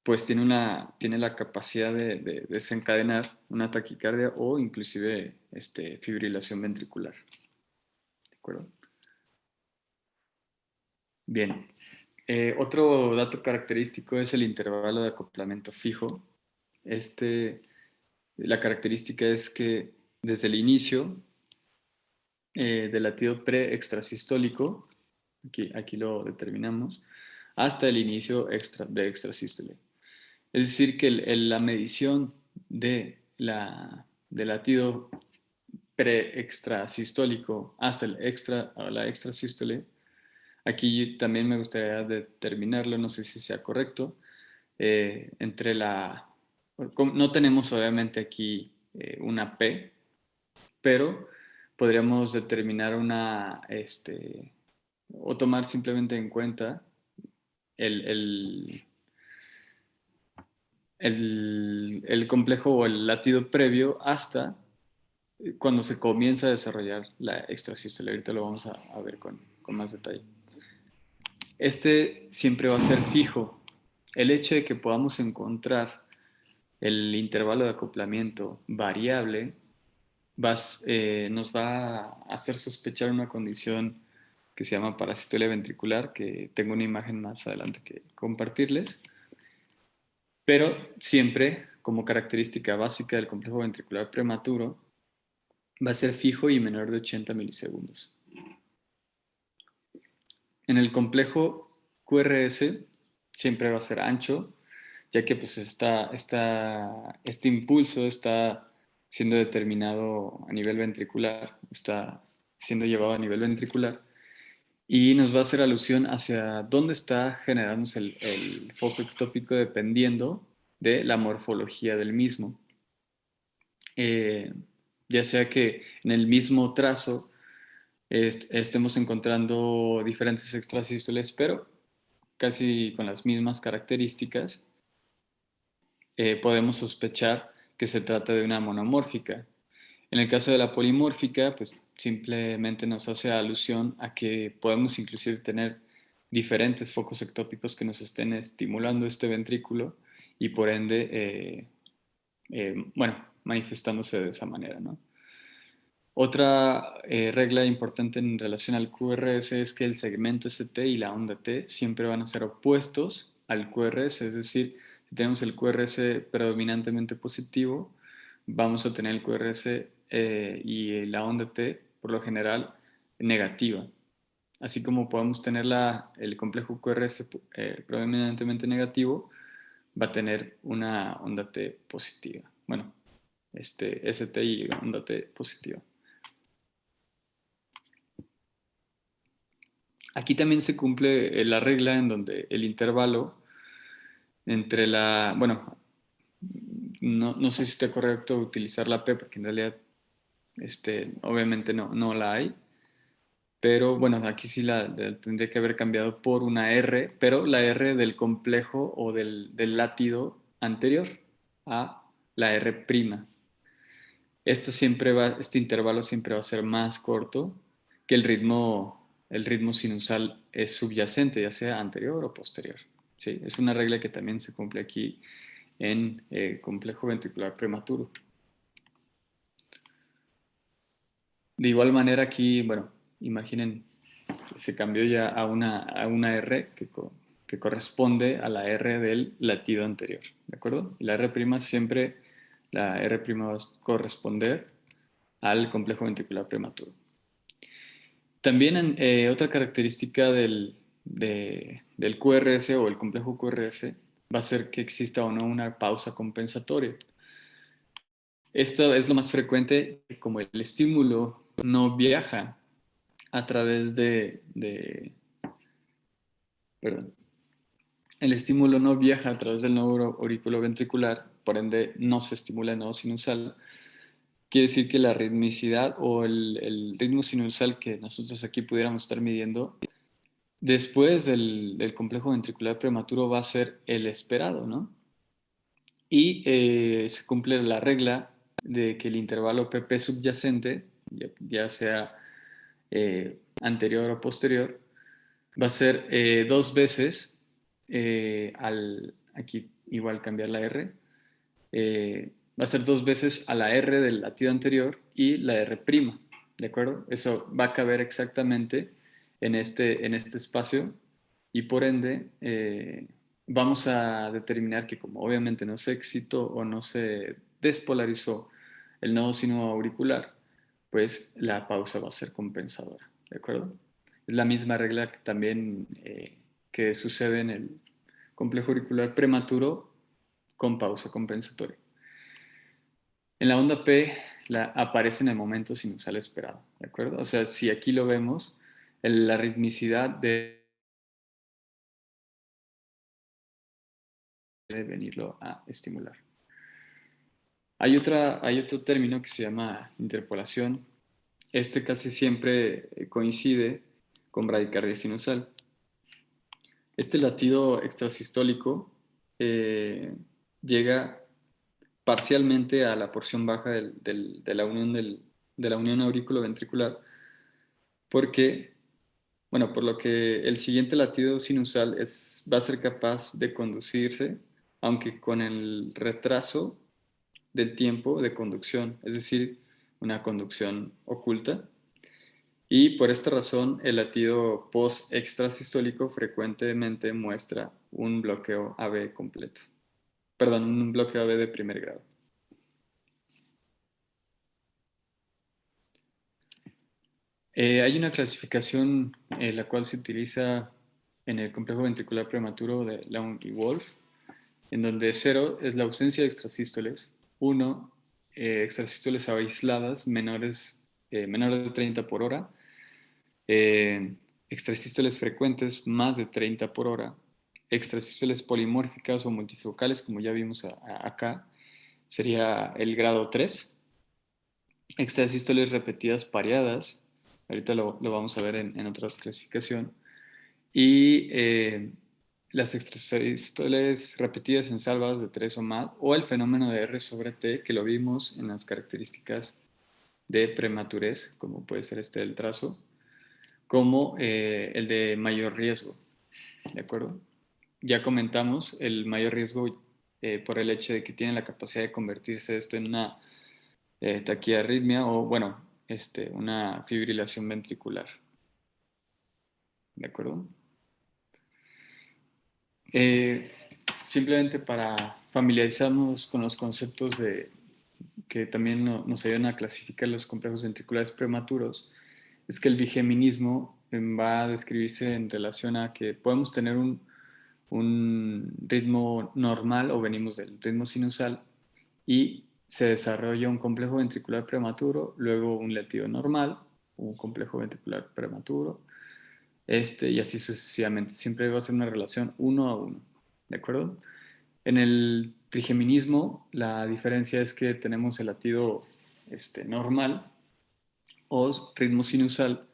pues tiene la capacidad de desencadenar una taquicardia o inclusive fibrilación ventricular. ¿De acuerdo? Bien. Otro dato característico es el intervalo de acoplamiento fijo. La característica es que desde el inicio del latido preextrasistólico, aquí lo determinamos, hasta el inicio de extrasístole. Es decir, que la medición del latido preextrasistólico hasta la extrasístole, aquí también me gustaría determinarlo, no sé si sea correcto, no tenemos obviamente aquí una P, pero podríamos determinar o tomar simplemente en cuenta el, el complejo o el latido previo hasta cuando se comienza a desarrollar la extrasístole. Ahorita lo vamos a ver con más detalle. Siempre va a ser fijo. El hecho de que podamos encontrar el intervalo de acoplamiento variable nos va a hacer sospechar una condición que se llama parasistolia ventricular, que tengo una imagen más adelante que compartirles, pero siempre como característica básica del complejo ventricular prematuro va a ser fijo y menor de 80 milisegundos. En el complejo QRS siempre va a ser ancho, ya que pues este impulso está siendo determinado a nivel ventricular, está siendo llevado a nivel ventricular y nos va a hacer alusión hacia dónde está generándose el foco ectópico dependiendo de la morfología del mismo. Eh, ya sea que en el mismo trazo estemos encontrando diferentes extrasístoles, pero casi con las mismas características, podemos sospechar que se trata de una monomórfica. En el caso de la polimórfica, pues simplemente nos hace alusión a que podemos inclusive tener diferentes focos ectópicos que nos estén estimulando este ventrículo y por ende, bueno, manifestándose de esa manera, ¿no? Otra regla importante en relación al QRS es que el segmento ST y la onda T siempre van a ser opuestos al QRS, es decir, si tenemos el QRS predominantemente positivo, vamos a tener el QRS y la onda T, por lo general, negativa. Así como podemos tener el complejo QRS predominantemente negativo, va a tener una onda T positiva. Bueno, ST y onda T positiva. Aquí también se cumple la regla en donde el intervalo entre bueno, no sé si está correcto utilizar la P, porque en realidad obviamente no la hay, pero bueno, aquí sí tendría que haber cambiado por una R, pero la R del complejo o del látido anterior a la R prima. Este intervalo siempre va a ser más corto que el ritmo sinusal es subyacente, ya sea anterior o posterior. ¿Sí? Es una regla que también se cumple aquí en complejo ventricular prematuro. De igual manera aquí, bueno, imaginen, se cambió ya a una R que corresponde a la R del latido anterior, ¿de acuerdo? Y la R' siempre, la R' va a corresponder al complejo ventricular prematuro. También otra característica del QRS o el complejo QRS va a ser que exista o no una pausa compensatoria. Esto es lo más frecuente, como el estímulo no viaja a través perdón, el estímulo no viaja a través del nodo auriculoventricular, por ende no se estimula el nodo sinusal. Quiere decir que la ritmicidad o el ritmo sinusal que nosotros aquí pudiéramos estar midiendo después del complejo ventricular prematuro va a ser el esperado, ¿no? Y se cumple la regla de que el intervalo PP subyacente, ya sea anterior o posterior, va a ser dos veces, aquí igual cambiar la R, va a ser dos veces a la R del latido anterior y la R', ¿de acuerdo? Eso va a caber exactamente en este espacio y por ende vamos a determinar que como obviamente no se excitó o no se despolarizó el nodo sinoauricular, pues la pausa va a ser compensadora, ¿de acuerdo? Es la misma regla que también que sucede en el complejo auricular prematuro con pausa compensatoria. En la onda P aparece en el momento sinusal esperado, ¿de acuerdo? O sea, si aquí lo vemos, la ritmicidad debe venirlo a estimular. Hay otro término que se llama interpolación. Este casi siempre coincide con bradicardia sinusal. Este latido extrasistólico llega parcialmente a la porción baja de la unión aurículo-ventricular, porque, bueno, por lo que el siguiente latido sinusal va a ser capaz de conducirse, aunque con el retraso del tiempo de conducción. Es decir, una conducción oculta. Y por esta razón, el latido post-extrasistólico frecuentemente muestra un bloqueo AB completo. Perdón, un bloqueo AB de primer grado. Hay una clasificación la cual se utiliza en el complejo ventricular prematuro de Long y Wolf, en donde 0 es la ausencia de extrasístoles, 1, extrasístoles aisladas menores de 30 por hora, extrasístoles frecuentes más de 30 por hora, extrasístoles polimórficas o multifocales, como ya vimos acá, sería el grado 3, extrasístoles repetidas pareadas, ahorita lo vamos a ver en otra clasificación, y las extrasístoles repetidas en salvas de 3 o más, o el fenómeno de R sobre T, que lo vimos en las características de prematurez, como puede ser este del trazo, como el de mayor riesgo, ¿de acuerdo? Ya comentamos el mayor riesgo por el hecho de que tiene la capacidad de convertirse esto en una taquiarritmia o, bueno, una fibrilación ventricular, ¿de acuerdo? Eh, Simplemente para familiarizarnos con los conceptos que también nos ayudan a clasificar los complejos ventriculares prematuros, es que el bigeminismo va a describirse en relación a que podemos tener un ritmo normal o venimos del ritmo sinusal y se desarrolla un complejo ventricular prematuro, luego un latido normal, un complejo ventricular prematuro, y así sucesivamente. Siempre va a ser una relación 1 a 1, ¿de acuerdo? En el trigeminismo, la diferencia es que tenemos el latido normal o ritmo sinusal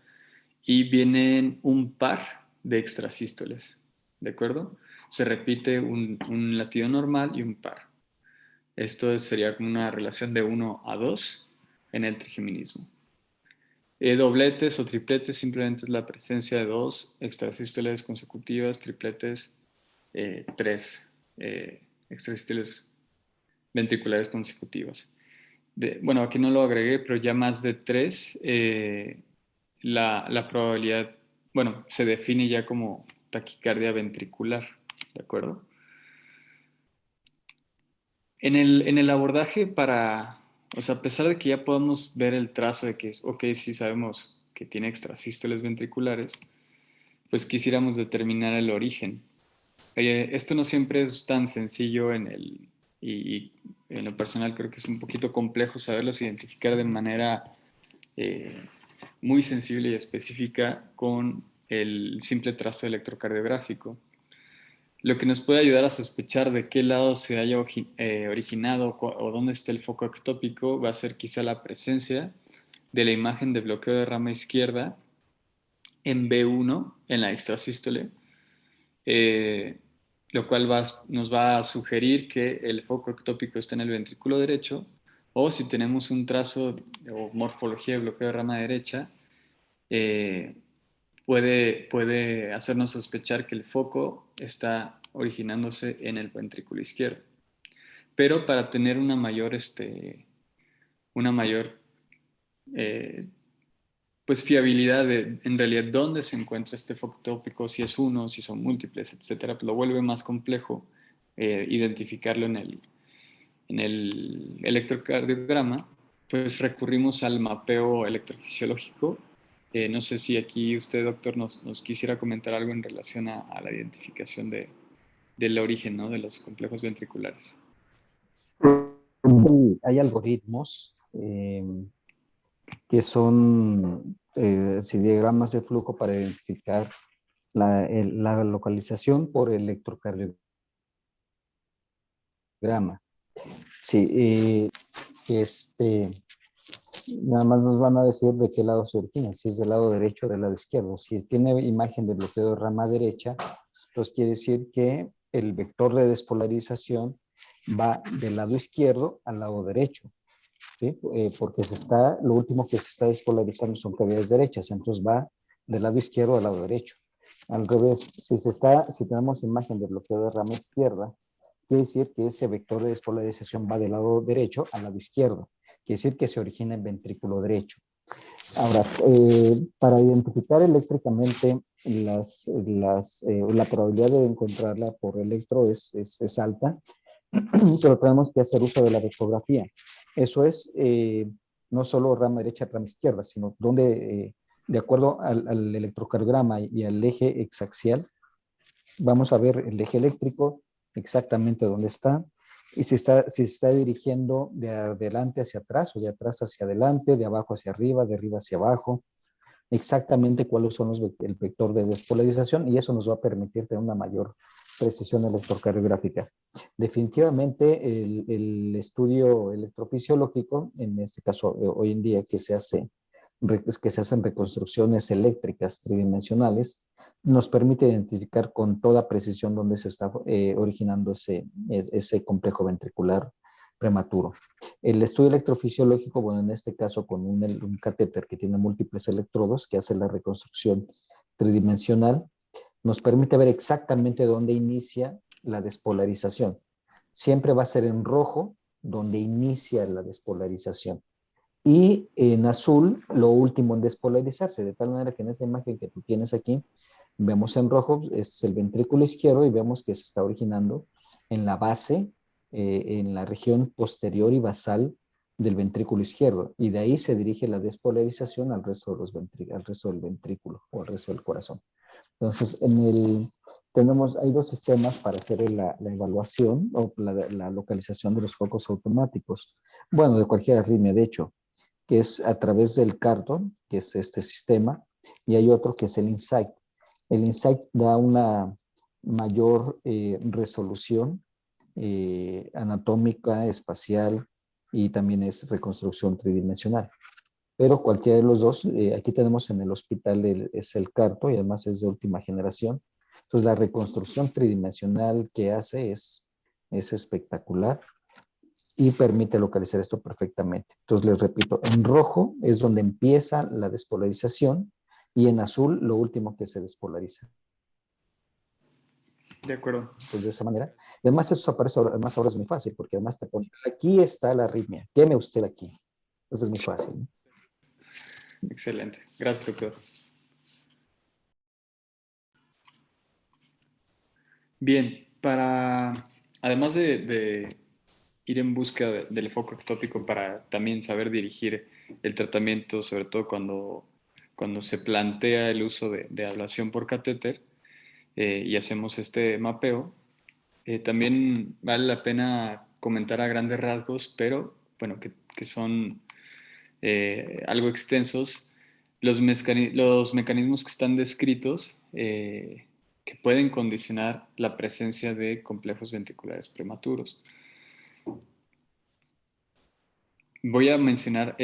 y vienen un par de extrasístoles, ¿de acuerdo? Se repite un latido normal y un par. Esto sería como una relación de 1 a 2 en el trigeminismo. Dobletes o tripletes simplemente es la presencia de 2 extrasístoles consecutivas, tripletes 3 extrasístoles ventriculares consecutivas. Bueno, aquí no lo agregué, pero ya más de 3, la probabilidad, bueno, se define ya como taquicardia ventricular, ¿de acuerdo? En el abordaje o sea, a pesar de que ya podamos ver el trazo de que es, ok, sí sabemos que tiene extrasístoles ventriculares, pues quisiéramos determinar el origen. Esto no siempre es tan sencillo y en lo personal creo que es un poquito complejo saberlos identificar de manera eh, muy sensible y específica con el simple trazo electrocardiográfico. Lo que nos puede ayudar a sospechar de qué lado se haya originado o dónde está el foco ectópico va a ser quizá la presencia de la imagen de bloqueo de rama izquierda en B1, en la extrasístole, eh, lo cual nos va a sugerir que el foco ectópico está en el ventrículo derecho, o si tenemos un trazo o morfología de bloqueo de rama derecha, eh, puede hacernos sospechar que el foco está originándose en el ventrículo izquierdo. Pero para tener una mayor eh, pues fiabilidad de en realidad dónde se encuentra este foco tópico, si es uno, si son múltiples, etcétera, pues lo vuelve más complejo identificarlo en el electrocardiograma, pues recurrimos al mapeo electrofisiológico. No sé si aquí usted, doctor, nos quisiera comentar algo en relación a la identificación del origen, ¿no?, de los complejos ventriculares. Hay algoritmos que son diagramas de flujo para identificar la localización por electrocardiograma. Sí, nada más nos van a decir de qué lado se origina, si es del lado derecho o del lado izquierdo. Si tiene imagen de bloqueo de rama derecha, pues quiere decir que el vector de despolarización va del lado izquierdo al lado derecho, ¿sí? Porque lo último que se está despolarizando son cavidades derechas, entonces va del lado izquierdo al lado derecho. Al revés, si tenemos imagen de bloqueo de rama izquierda, quiere decir que ese vector de despolarización va del lado derecho al lado izquierdo. quiere decir que se origina en ventrículo derecho. Ahora, para identificar eléctricamente la probabilidad de encontrarla por electro es alta, pero tenemos que hacer uso de la vectografía. Eso es no solo rama derecha, rama izquierda, sino donde, de acuerdo al electrocardiograma y al eje exaxial, vamos a ver el eje eléctrico exactamente dónde está y si está dirigiendo de adelante hacia atrás o de atrás hacia adelante, de abajo hacia arriba, de arriba hacia abajo, exactamente cuáles son el vector de despolarización, y eso nos va a permitir tener una mayor precisión electrocardiográfica. Definitivamente el estudio electrofisiológico, en este caso hoy en día que se hacen reconstrucciones eléctricas tridimensionales, nos permite identificar con toda precisión dónde se está originando ese complejo ventricular prematuro. El estudio electrofisiológico, bueno, en este caso con un catéter que tiene múltiples electrodos que hace la reconstrucción tridimensional, nos permite ver exactamente dónde inicia la despolarización. Siempre va a ser en rojo donde inicia la despolarización. Y en azul, lo último en despolarizarse, de tal manera que en esa imagen que tú tienes aquí, vemos en rojo, es el ventrículo izquierdo y vemos que se está originando en la base, en la región posterior y basal del ventrículo izquierdo. Y de ahí se dirige la despolarización al resto, al resto del ventrículo o al resto del corazón. Entonces, hay dos sistemas para hacer la evaluación o la localización de los focos automáticos. Bueno, de cualquier arritmia, de hecho, que es a través del Carton, que es este sistema, y hay otro que es el Insight. El Insight da una mayor resolución anatómica, espacial, y también es reconstrucción tridimensional. Pero cualquiera de los dos, aquí tenemos en el hospital es el Carto y además es de última generación. Entonces la reconstrucción tridimensional que hace es espectacular y permite localizar esto perfectamente. Entonces les repito, en rojo es donde empieza la despolarización y en azul lo último que se despolariza. De acuerdo. Entonces de esa manera. Además eso aparece ahora, además ahora es muy fácil porque además te pone, aquí está la arritmia, queme usted aquí. Entonces es muy fácil, ¿no? Excelente. Gracias, doctor. Bien, además de ir en busca del foco ectópico para también saber dirigir el tratamiento, sobre todo cuando se plantea el uso de ablación por catéter y hacemos este mapeo, también vale la pena comentar a grandes rasgos, pero bueno, que son algo extensos, los mecanismos que están descritos que pueden condicionar la presencia de complejos ventriculares prematuros. Voy a mencionar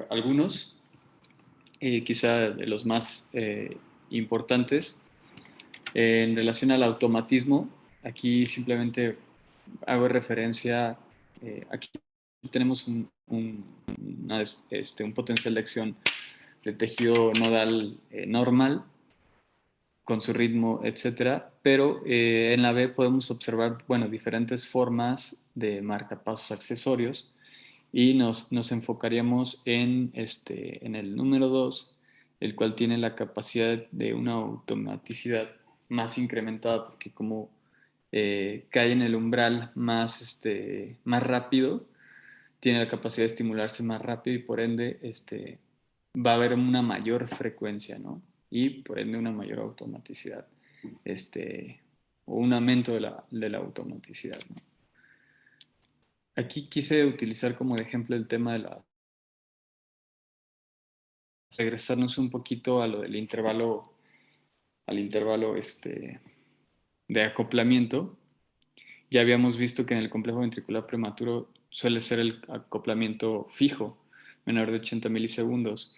algunos, quizá de los más importantes. En relación al automatismo, aquí simplemente hago referencia, aquí tenemos un potencial de acción de tejido nodal normal, con su ritmo, etcétera, pero en la B podemos observar, bueno, diferentes formas de marcapasos accesorios y nos enfocaríamos en el número 2, el cual tiene la capacidad de una automaticidad más incrementada, porque como cae en el umbral más rápido, tiene la capacidad de estimularse más rápido y por ende va a haber una mayor frecuencia, ¿no? Y por ende una mayor automaticidad, o un aumento de la automaticidad, ¿no? Aquí quise utilizar como ejemplo el tema regresarnos un poquito a lo del intervalo, al intervalo de acoplamiento. Ya habíamos visto que en el complejo ventricular prematuro suele ser el acoplamiento fijo, menor de 80 milisegundos.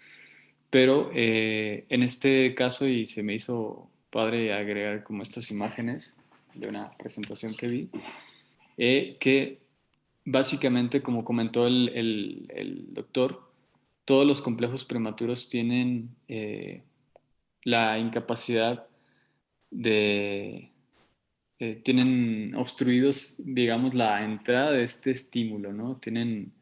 Pero en este caso, y se me hizo padre agregar como estas imágenes de una presentación que vi, que básicamente, como comentó el doctor, todos los complejos prematuros tienen la incapacidad tienen obstruidos, digamos, la entrada de este estímulo, ¿no? Tienen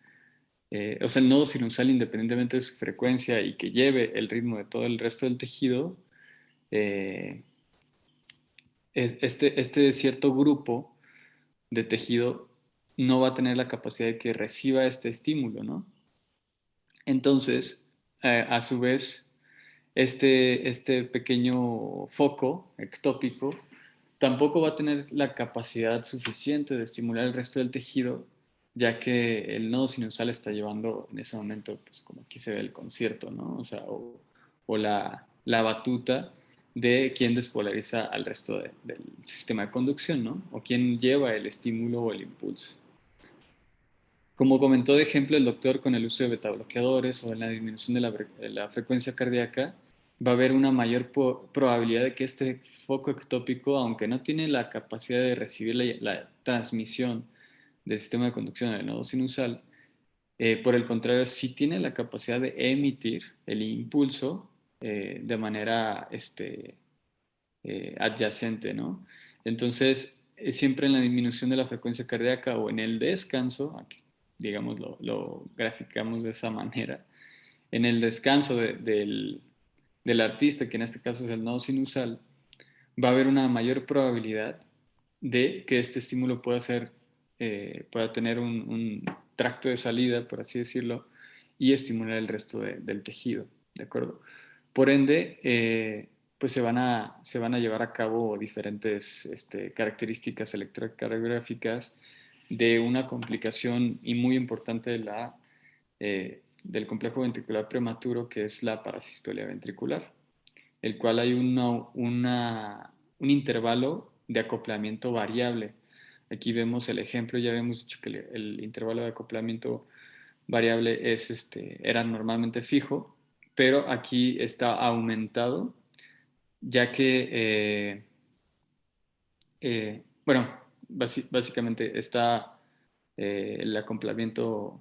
o sea, el nodo sinusal, independientemente de su frecuencia y que lleve el ritmo de todo el resto del tejido, eh, este cierto grupo de tejido no va a tener la capacidad de que reciba este estímulo, ¿no? Entonces, a su vez, este pequeño foco ectópico tampoco va a tener la capacidad suficiente de estimular el resto del tejido, ya que el nodo sinusal está llevando en ese momento, pues como aquí se ve el concierto, ¿no? O sea, o la batuta de quién despolariza al resto del sistema de conducción, ¿no? O quién lleva el estímulo o el impulso. Como comentó de ejemplo el doctor con el uso de betabloqueadores o en la disminución de la frecuencia cardíaca, va a haber una mayor probabilidad de que este foco ectópico, aunque no tiene la capacidad de recibir la transmisión del sistema de conducción del nodo sinusal, por el contrario, sí tiene la capacidad de emitir el impulso de manera adyacente, ¿no? Entonces, siempre en la disminución de la frecuencia cardíaca o en el descanso, aquí, digamos, lo graficamos de esa manera, en el descanso del artista, que en este caso es el nodo sinusal, va a haber una mayor probabilidad de que este estímulo pueda tener un tracto de salida, por así decirlo, y estimular el resto del tejido, ¿de acuerdo? Por ende, pues se van a llevar a cabo diferentes características electrocardiográficas de una complicación y muy importante del complejo ventricular prematuro, que es la parasistolia ventricular, el cual hay un intervalo de acoplamiento variable. Aquí vemos el ejemplo, ya habíamos dicho que el intervalo de acoplamiento variable era normalmente fijo, pero aquí está aumentado, ya que, bueno, básicamente está el acoplamiento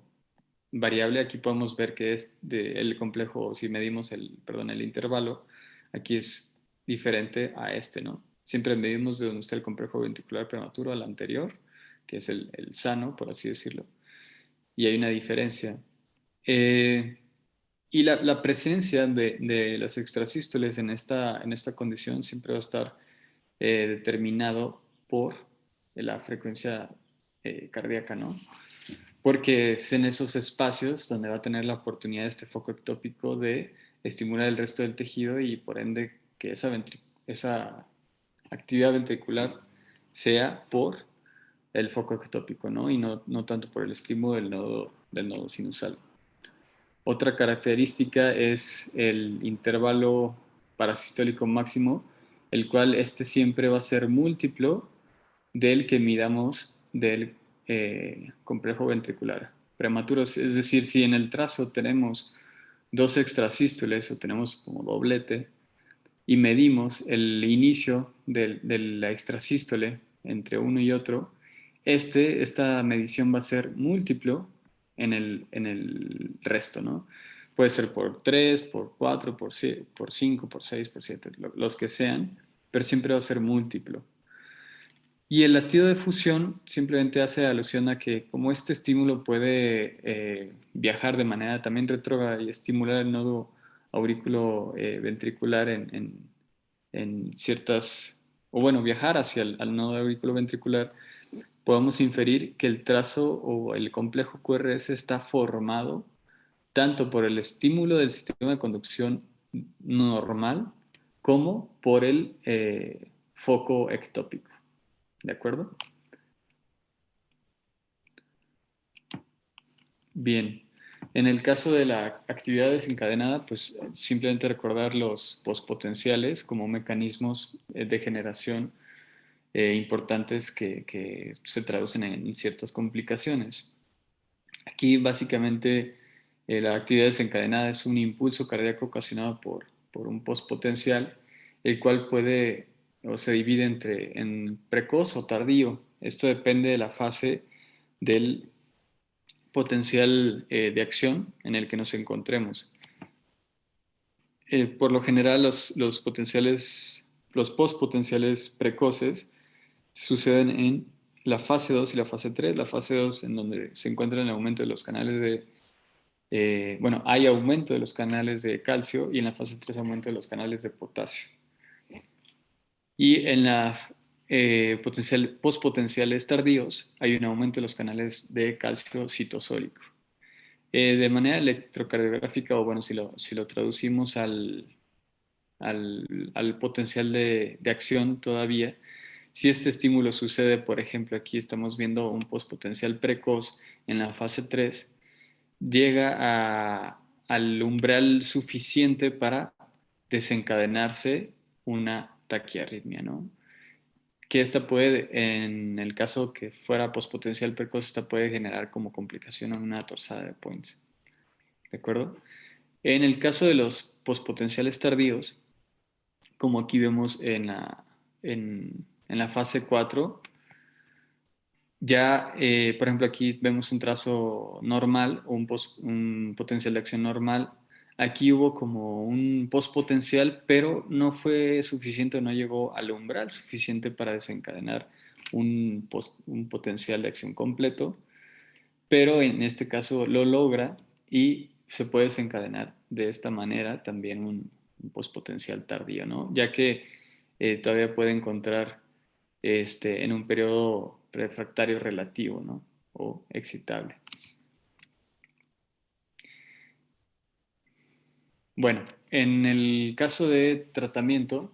variable. Aquí podemos ver que es el complejo, si medimos el intervalo, aquí es diferente a ¿no? Siempre medimos de dónde está el complejo ventricular prematuro al anterior, que es el sano, por así decirlo, y hay una diferencia. Eh, y la presencia de las extrasístoles en esta condición siempre va a estar determinado por la frecuencia cardíaca, ¿no? Porque es en esos espacios donde va a tener la oportunidad este foco ectópico de estimular el resto del tejido y por ende que esa actividad ventricular sea por el foco ectópico, ¿no? Y no tanto por el estímulo del nodo sinusal. Otra característica es el intervalo parasistólico máximo, el cual siempre va a ser múltiplo del que midamos del complejo ventricular prematuro. Es decir, si en el trazo tenemos dos extrasístoles o tenemos como doblete y medimos el inicio de la extrasístole entre uno y otro, esta medición va a ser múltiplo en el resto, ¿no? Puede ser por 3, por 4, por 5, por 6, por 7, los que sean, pero siempre va a ser múltiplo. Y el latido de fusión simplemente hace alusión a que como este estímulo puede viajar de manera también retrógrada y estimular el nodo aurículo ventricular en ciertas, o bueno, viajar hacia al nodo aurículo ventricular, podemos inferir que el trazo o el complejo QRS está formado tanto por el estímulo del sistema de conducción normal como por el foco ectópico. ¿De acuerdo? Bien. En el caso de la actividad desencadenada, pues simplemente recordar los postpotenciales como mecanismos de generación importantes que se traducen en ciertas complicaciones. Aquí básicamente la actividad desencadenada es un impulso cardíaco ocasionado por un postpotencial, el cual puede o se divide en precoz o tardío. Esto depende de la fase del potencial de acción en el que nos encontremos. Por lo general, los postpotenciales precoces suceden en la fase 2 y la fase 3. La fase 2 en donde se encuentra el aumento de los canales bueno, hay aumento de los canales de calcio y en la fase 3 aumento de los canales de potasio. Y en la postpotenciales tardíos hay un aumento de los canales de calcio citosólico. De manera electrocardiográfica, o bueno, si lo traducimos al potencial de acción todavía, si este estímulo sucede, por ejemplo, aquí estamos viendo un postpotencial precoz en la fase 3, llega al umbral suficiente para desencadenarse una taquiarritmia, ¿no? Que esta puede, en el caso que fuera postpotencial precoz, esta puede generar como complicación una torsada de Points. ¿De acuerdo? En el caso de los postpotenciales tardíos, como aquí vemos en la fase 4, ya, por ejemplo, aquí vemos un trazo normal o un potencial de acción normal. Aquí hubo como un postpotencial, pero no fue suficiente, no llegó al umbral suficiente para desencadenar un potencial de acción completo, pero en este caso lo logra y se puede desencadenar de esta manera también un postpotencial tardío, ¿no? Ya que todavía puede encontrar en un periodo refractario relativo, ¿no? O excitable. Bueno, en el caso de tratamiento,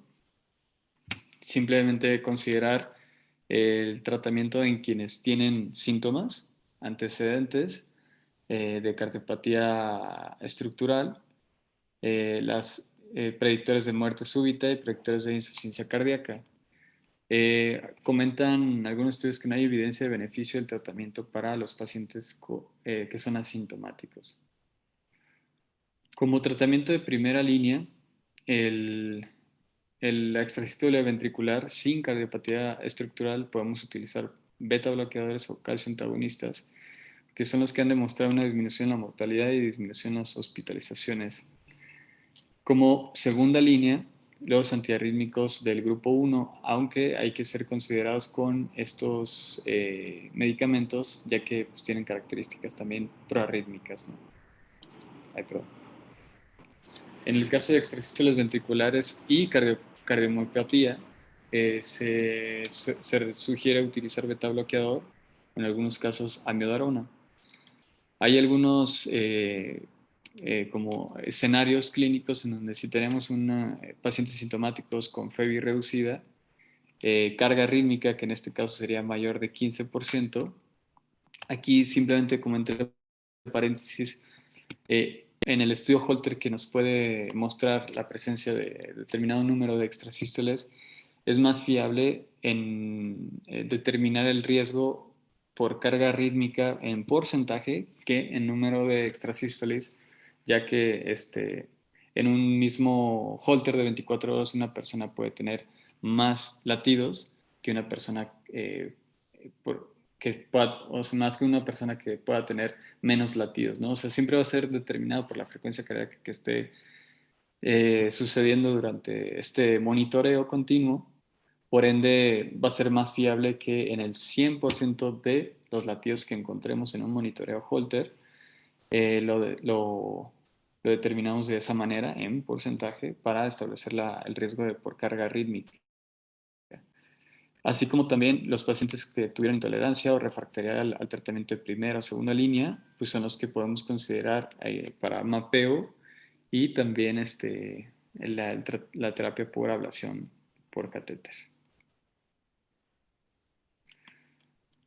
simplemente considerar el tratamiento en quienes tienen síntomas, antecedentes de cardiopatía estructural, las predictores de muerte súbita y predictores de insuficiencia cardíaca. Comentan algunos estudios que no hay evidencia de beneficio del tratamiento para los pacientes que son asintomáticos. Como tratamiento de primera línea, la extrasístole ventricular sin cardiopatía estructural podemos utilizar beta bloqueadores o calcio antagonistas, que son los que han demostrado una disminución en la mortalidad y disminución en las hospitalizaciones. Como segunda línea, los antiarrítmicos del grupo 1, aunque hay que ser considerados con estos medicamentos, ya que pues, tienen características también proarrítmicas, ¿no? Ay, perdón. En el caso de extrasístoles ventriculares y cardiomiopatía, se sugiere utilizar beta bloqueador, en algunos casos amiodarona. Hay algunos como escenarios clínicos en donde si tenemos pacientes sintomáticos con FEBI reducida, carga rítmica, que en este caso sería mayor de 15%, aquí simplemente como entre paréntesis, en el estudio Holter que nos puede mostrar la presencia de determinado número de extrasístoles, es más fiable en determinar el riesgo por carga rítmica en porcentaje que en número de extrasístoles, ya que en un mismo Holter de 24 horas una persona puede tener más latidos que una persona que pueda, o sea, más que una persona que pueda tener menos latidos, ¿no? O sea, siempre va a ser determinado por la frecuencia cardíaca que esté sucediendo durante este monitoreo continuo. Por ende, va a ser más fiable que en el 100% de los latidos que encontremos en un monitoreo Holter, lo determinamos de esa manera en porcentaje para establecer el riesgo por carga rítmica. Así como también los pacientes que tuvieron intolerancia o refractaria al tratamiento de primera o segunda línea, pues son los que podemos considerar para mapeo y también la terapia por ablación por catéter.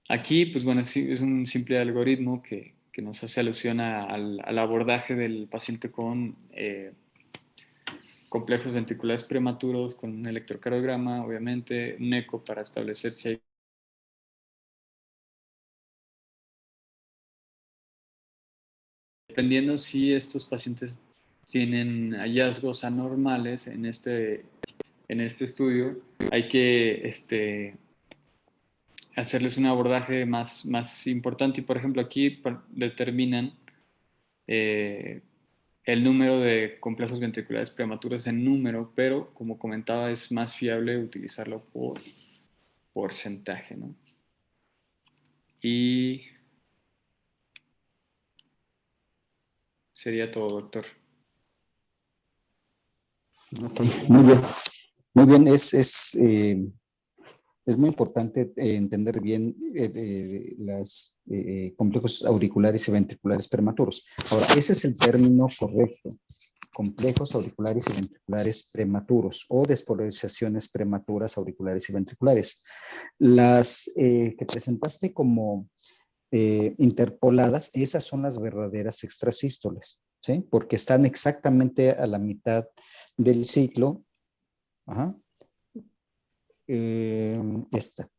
Aquí, pues bueno, sí, es un simple algoritmo que nos hace alusión al abordaje del paciente con complejos ventriculares prematuros, con un electrocardiograma, obviamente, un eco para establecer si hay. Dependiendo si estos pacientes tienen hallazgos anormales en este estudio, hay que hacerles un abordaje más importante y, por ejemplo, aquí determinan eh, el número de complejos ventriculares prematuros en número, pero como comentaba, es más fiable utilizarlo por porcentaje, ¿no? Y Sería todo, doctor. Ok, muy bien. Muy bien, es muy importante entender bien los complejos auriculares y ventriculares prematuros. Ahora, ese es el término correcto. Complejos auriculares y ventriculares prematuros o despolarizaciones prematuras auriculares y ventriculares. Las que presentaste como interpoladas, esas son las verdaderas extrasístoles, ¿sí? Porque están exactamente a la mitad del ciclo. Ajá. Esta.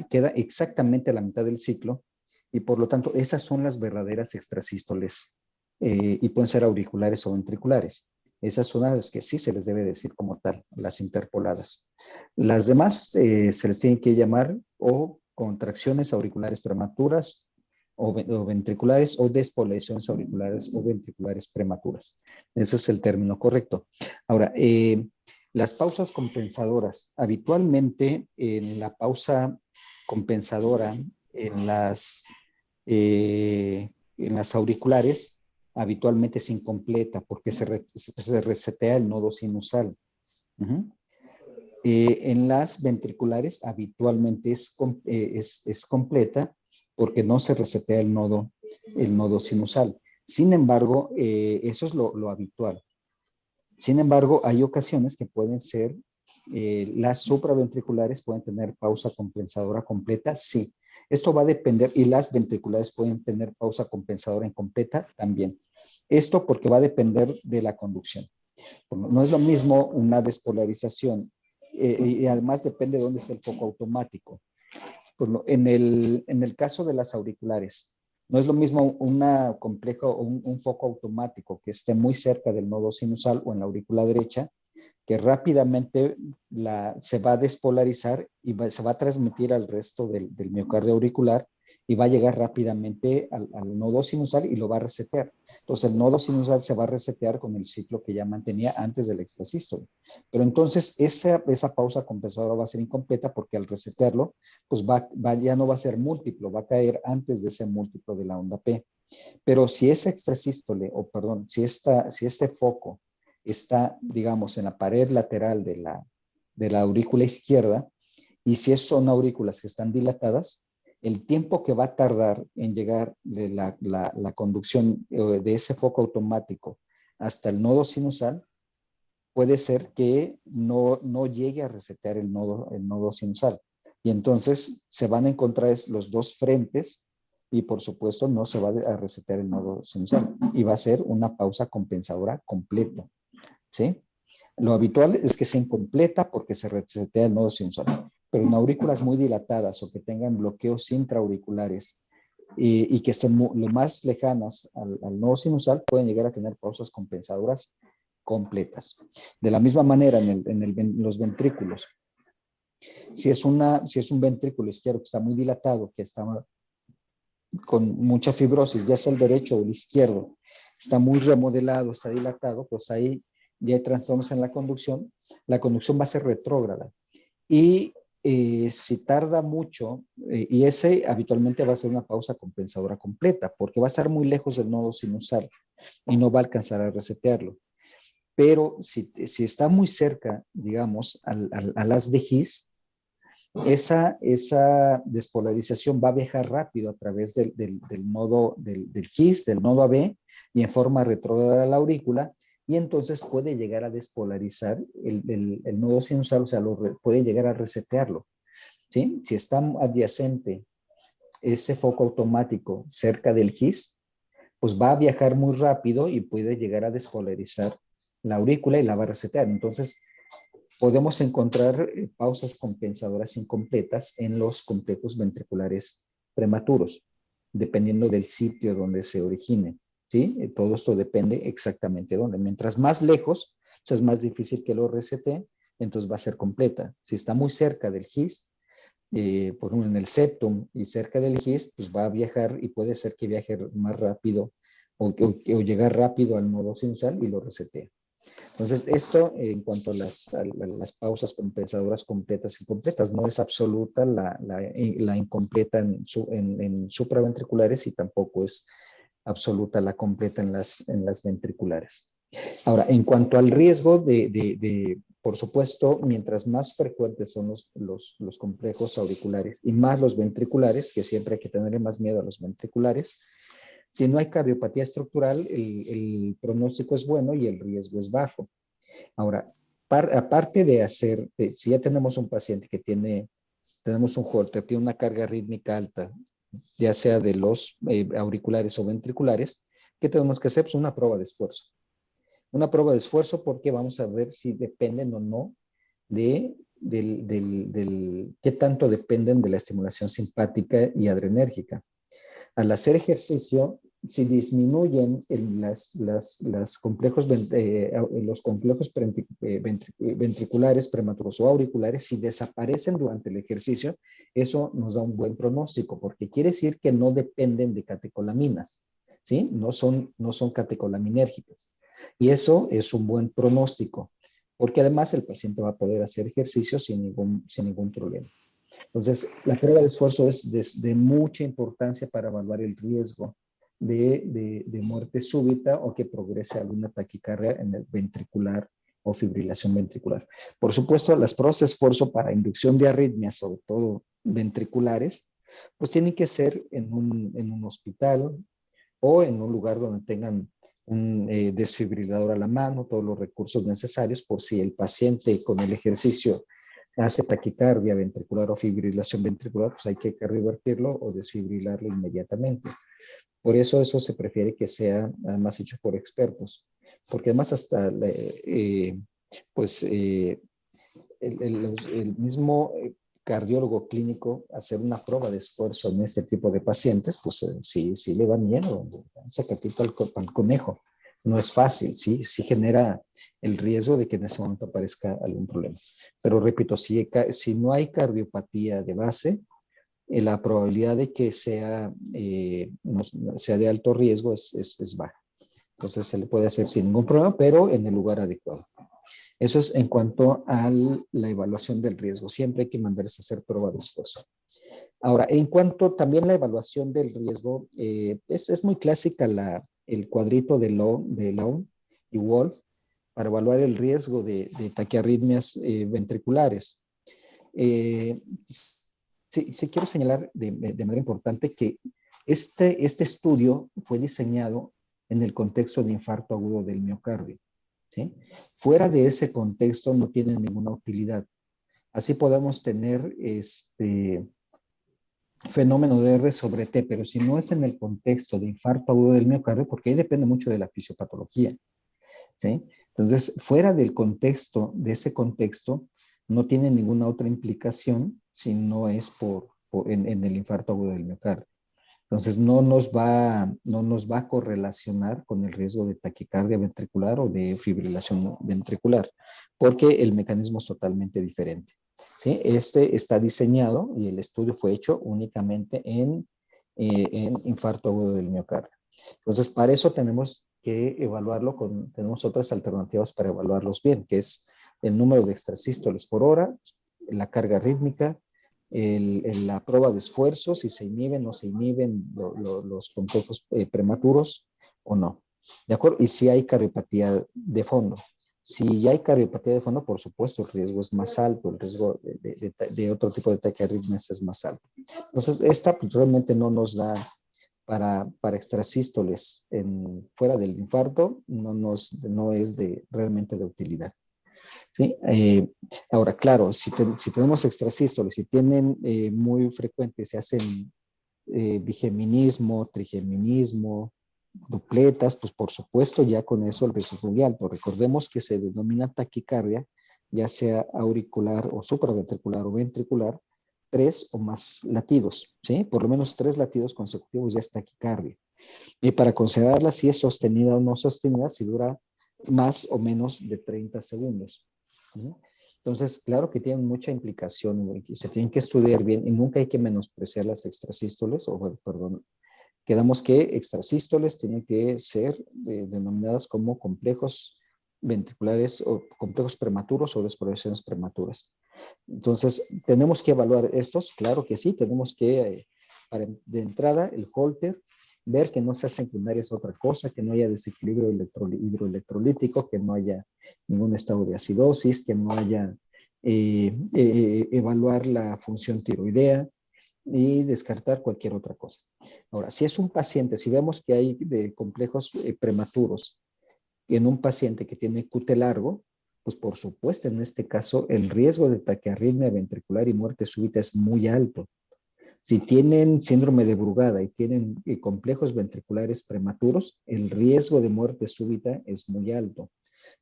Queda exactamente a la mitad del ciclo y por lo tanto esas son las verdaderas extrasístoles y pueden ser auriculares o ventriculares. Esas son las que sí se les debe decir como tal, las interpoladas. Las demás se les tiene que llamar o contracciones auriculares prematuras o ventriculares o despolarizaciones auriculares o ventriculares prematuras. Ese es el término correcto. Ahora, las pausas compensadoras. Habitualmente en la pausa compensadora en las auriculares, habitualmente es incompleta porque se resetea el nodo sinusal. Uh-huh. En las ventriculares habitualmente es completa porque no se resetea el nodo sinusal. Sin embargo, eso es lo habitual. Sin embargo, hay ocasiones que pueden ser, las supraventriculares pueden tener pausa compensadora completa, sí. Esto va a depender, y las ventriculares pueden tener pausa compensadora incompleta también. Esto porque va a depender de la conducción. No es lo mismo una despolarización, y además depende de dónde está el foco automático. En el caso de las auriculares, no es lo mismo una compleja o un foco automático que esté muy cerca del nodo sinusal o en la aurícula derecha, que rápidamente se va a despolarizar y se va a transmitir al resto del miocardio auricular y va a llegar rápidamente al nodo sinusal y lo va a resetear. Entonces el nodo sinusal se va a resetear con el ciclo que ya mantenía antes del extrasístole. Pero entonces esa pausa compensadora va a ser incompleta porque al resetearlo, pues ya no va a ser múltiplo, va a caer antes de ese múltiplo de la onda P. Pero si ese extrasístole, o perdón, si este foco está, digamos, en la pared lateral de la aurícula izquierda, y si son aurículas que están dilatadas, el tiempo que va a tardar en llegar de la conducción de ese foco automático hasta el nodo sinusal, puede ser que no llegue a resetear el nodo sinusal. Y entonces se van a encontrar los dos frentes y por supuesto no se va a resetear el nodo sinusal y va a ser una pausa compensadora completa, ¿sí? Lo habitual es que sea incompleta porque se resetea el nodo sinusal, pero en aurículas muy dilatadas o que tengan bloqueos intraauriculares y que estén lo más lejanas al nodo sinusal, pueden llegar a tener pausas compensadoras completas. De la misma manera en los ventrículos. Si es un ventrículo izquierdo que está muy dilatado, que está con mucha fibrosis, ya sea el derecho o el izquierdo, está muy remodelado, está dilatado, pues ahí ya hay trastornos en la conducción va a ser retrógrada. Y si tarda mucho, y ese habitualmente va a ser una pausa compensadora completa, porque va a estar muy lejos del nodo sinusal y no va a alcanzar a resetearlo. Pero si está muy cerca, digamos, a las de His, esa despolarización va a viajar rápido a través del nodo del GIS, del nodo AB, y en forma retrógrada a la aurícula, y entonces puede llegar a despolarizar el nodo sinusal, o sea, puede llegar a resetearlo, ¿sí? Si está adyacente ese foco automático cerca del GIS, pues va a viajar muy rápido y puede llegar a despolarizar la aurícula y la va a resetear. Entonces, podemos encontrar pausas compensadoras incompletas en los complejos ventriculares prematuros, dependiendo del sitio donde se origine. ¿Sí? Todo esto depende exactamente de dónde. Mientras más lejos, es más difícil que lo resete, entonces va a ser completa. Si está muy cerca del GIS, por ejemplo, en el septum y cerca del GIS, pues va a viajar y puede ser que viaje más rápido o llegar rápido al nodo sinusal y lo resetea. Entonces, esto en cuanto a las pausas compensadoras completas y incompletas, no es absoluta la incompleta en supraventriculares y tampoco es absoluta, la completa en las ventriculares. Ahora, en cuanto al riesgo por supuesto, mientras más frecuentes son los complejos auriculares y más los ventriculares, que siempre hay que tenerle más miedo a los ventriculares, si no hay cardiopatía estructural, el pronóstico es bueno y el riesgo es bajo. Ahora, aparte si ya tenemos un paciente que tenemos un Holter, tiene una carga rítmica alta, ya sea de los auriculares o ventriculares, ¿qué tenemos que hacer? Pues una prueba de esfuerzo. Una prueba de esfuerzo porque vamos a ver si dependen o no qué tanto dependen de la estimulación simpática y adrenérgica. Al hacer ejercicio, si disminuyen los complejos ventriculares, prematuros o auriculares, si desaparecen durante el ejercicio, eso nos da un buen pronóstico, porque quiere decir que no dependen de catecolaminas, ¿sí? No son catecolaminérgicas. Y eso es un buen pronóstico, porque además el paciente va a poder hacer ejercicio sin ningún problema. Entonces, la prueba de esfuerzo es de mucha importancia para evaluar el riesgo de muerte súbita o que progrese alguna taquicardia en el ventricular o fibrilación ventricular. Por supuesto, las pruebas de esfuerzo para inducción de arritmias, sobre todo ventriculares, pues tienen que ser en un hospital o en un lugar donde tengan un desfibrilador a la mano, todos los recursos necesarios por si el paciente con el ejercicio hace taquicardia ventricular o fibrilación ventricular, pues hay que revertirlo o desfibrilarlo inmediatamente. Por eso se prefiere que sea además hecho por expertos, porque además hasta el mismo cardiólogo clínico hacer una prueba de esfuerzo en este tipo de pacientes, pues sí le da miedo, sacatito al conejo. No es fácil, sí genera el riesgo de que en ese momento aparezca algún problema. Pero repito, si no hay cardiopatía de base, la probabilidad de que sea de alto riesgo es baja. Entonces se le puede hacer sin ningún problema, pero en el lugar adecuado. Eso es en cuanto a la evaluación del riesgo. Siempre hay que mandarles a hacer prueba de esfuerzo. Ahora, en cuanto también a la evaluación del riesgo, es muy clásica el cuadrito de Lown y Wolf para evaluar el riesgo de taquiarritmias ventriculares. Sí quiero señalar de manera importante que este estudio fue diseñado en el contexto de infarto agudo del miocardio. ¿Sí? Fuera de ese contexto no tiene ninguna utilidad. Así podemos tener fenómeno de R sobre T, pero si no es en el contexto de infarto agudo del miocardio, porque ahí depende mucho de la fisiopatología. ¿Sí? Entonces, fuera del contexto, de ese contexto, no tiene ninguna otra implicación si no es en el infarto agudo del miocardio. Entonces, no nos va a correlacionar con el riesgo de taquicardia ventricular o de fibrilación ventricular, porque el mecanismo es totalmente diferente. ¿Sí? Este está diseñado y el estudio fue hecho únicamente en infarto agudo del miocardio. Entonces, para eso tenemos que evaluarlo tenemos otras alternativas para evaluarlos bien, que es el número de extrasístoles por hora, la carga rítmica, la prueba de esfuerzo, si se inhiben o no se inhiben los complejos prematuros o no. ¿De acuerdo? Y si hay cardiopatía de fondo. Si ya hay cardiopatía de fondo, por supuesto, el riesgo es más alto, el riesgo de otro tipo de taquiarritmias es más alto. Entonces, esta pues, realmente no nos da para extrasístoles fuera del infarto, no es realmente de utilidad. ¿Sí? Ahora, claro, si tenemos extrasístoles, si tienen muy frecuentes, se hacen bigeminismo, trigeminismo, dupletas, pues por supuesto ya con eso el riesgo es muy alto. Recordemos que se denomina taquicardia, ya sea auricular o supraventricular o ventricular, 3 o más latidos, ¿sí? Por lo menos 3 latidos consecutivos ya es taquicardia. Y para considerarla si es sostenida o no sostenida, si dura más o menos de 30 segundos. ¿Sí? Entonces, claro que tienen mucha implicación, se tienen que estudiar bien y nunca hay que menospreciar las extrasístoles, quedamos que extrasístoles tienen que ser denominadas como complejos ventriculares o complejos prematuros o desprogresiones prematuras. Entonces, ¿tenemos que evaluar estos? Claro que sí, tenemos que, de entrada, el Holter ver que no sea secundaria es otra cosa, que no haya desequilibrio hidroelectrolítico, que no haya ningún estado de acidosis, que no haya evaluar la función tiroidea y descartar cualquier otra cosa. Ahora, si es un paciente, si vemos que hay de complejos prematuros en un paciente que tiene QT largo, pues por supuesto en este caso el riesgo de taquiarritmia ventricular y muerte súbita es muy alto. Si tienen síndrome de Brugada y tienen complejos ventriculares prematuros, el riesgo de muerte súbita es muy alto.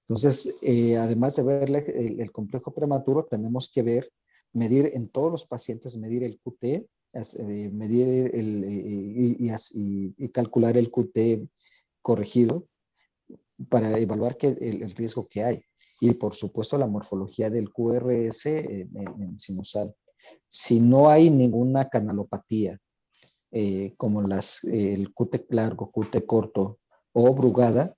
Entonces, además de ver el complejo prematuro, tenemos que medir en todos los pacientes, medir el QT, medir y calcular el QT corregido para evaluar el riesgo que hay. Y por supuesto la morfología del QRS en sinusal. Si no hay ninguna canalopatía, como el QT largo, QT corto o Brugada,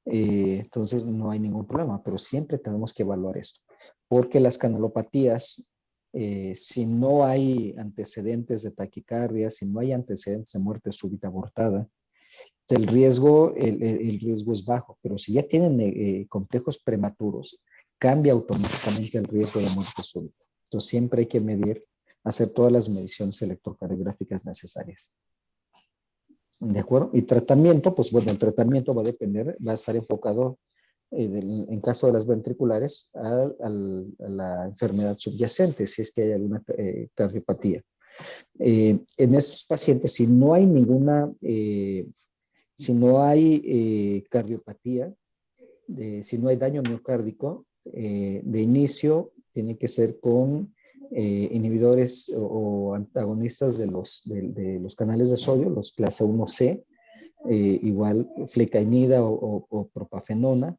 entonces no hay ningún problema, pero siempre tenemos que evaluar esto, porque las canalopatías, si no hay antecedentes de taquicardia, si no hay antecedentes de muerte súbita abortada, el riesgo es bajo, pero si ya tienen complejos prematuros, cambia automáticamente el riesgo de muerte súbita. Entonces siempre hay que medir, hacer todas las mediciones electrocardiográficas necesarias. ¿De acuerdo? Y tratamiento, pues bueno, el tratamiento va a depender, va a estar enfocado en caso de las ventriculares a la enfermedad subyacente, si es que hay alguna cardiopatía. En estos pacientes, si no hay ninguna, si no hay cardiopatía, si no hay daño miocárdico, de inicio tiene que ser con inhibidores o antagonistas de los canales de sodio, los clase 1C, igual flecainida o propafenona,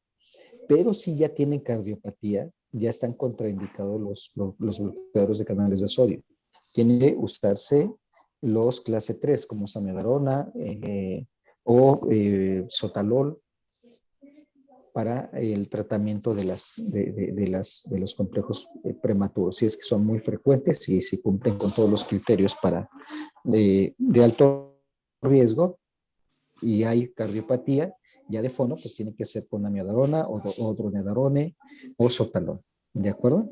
pero si ya tienen cardiopatía, ya están contraindicados los bloqueadores de canales de sodio. Tiene que usarse los clase 3 como samiodarona o sotalol para el tratamiento de los complejos prematuros, si es que son muy frecuentes y si cumplen con todos los criterios de alto riesgo y hay cardiopatía, ya de fondo, pues tiene que ser con amiodarona o dronedarone o sotalol. ¿De acuerdo?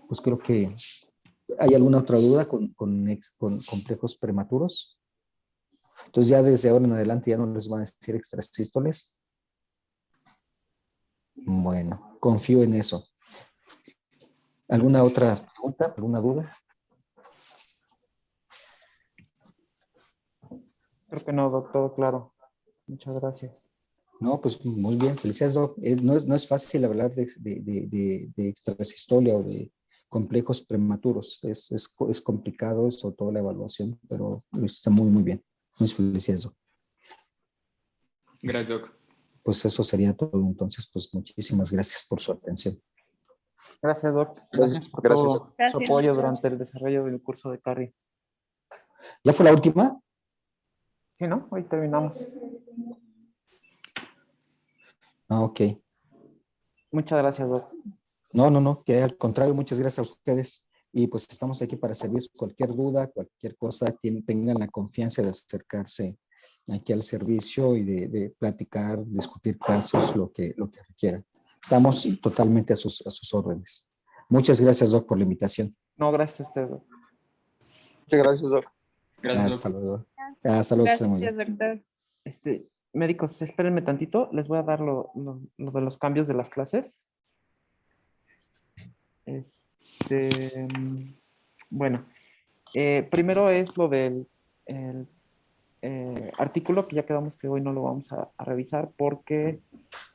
Pues creo que hay alguna otra duda con complejos prematuros. Entonces ya desde ahora en adelante ya no les van a decir extrasístoles. Bueno, confío en eso. ¿Alguna otra pregunta? ¿Alguna duda? Creo que no, doctor, claro. Muchas gracias. No, pues muy bien, felicidades, Doc. No es fácil hablar de extrasistolia o de complejos prematuros. Es complicado, sobre todo la evaluación, pero está muy, muy bien. Muchas felicidades, Doc. Gracias, Doc. Pues eso sería todo. Entonces, pues muchísimas gracias por su atención. Gracias, doc. Gracias por Gracias, todo su apoyo durante el desarrollo del curso de Carry. ¿Ya fue la última? Sí, ¿no? Hoy terminamos. Ah, ok. Muchas gracias, doc. No, que al contrario, muchas gracias a ustedes. Y pues estamos aquí para servir cualquier duda, cualquier cosa, tengan la confianza de acercarse aquí al servicio y de platicar, discutir casos, lo que requieran. Estamos totalmente a sus órdenes. Muchas gracias, Doc, por la invitación. No, gracias a usted, doc. Muchas gracias, Doc. Gracias, Hasta Doc. luego. Hasta luego, que estén muy bien. Gracias, doctor. Médicos, espérenme tantito. Les voy a dar lo de los cambios de las clases. Bueno, primero es lo del artículo que ya quedamos que hoy no lo vamos a revisar porque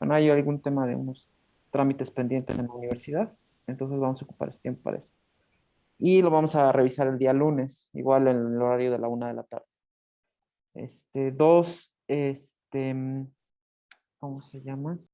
bueno, hay algún tema de unos trámites pendientes en la universidad, entonces vamos a ocupar ese tiempo para eso. Y lo vamos a revisar el día lunes, igual en el horario de la 1 de la tarde. ¿Cómo se llama?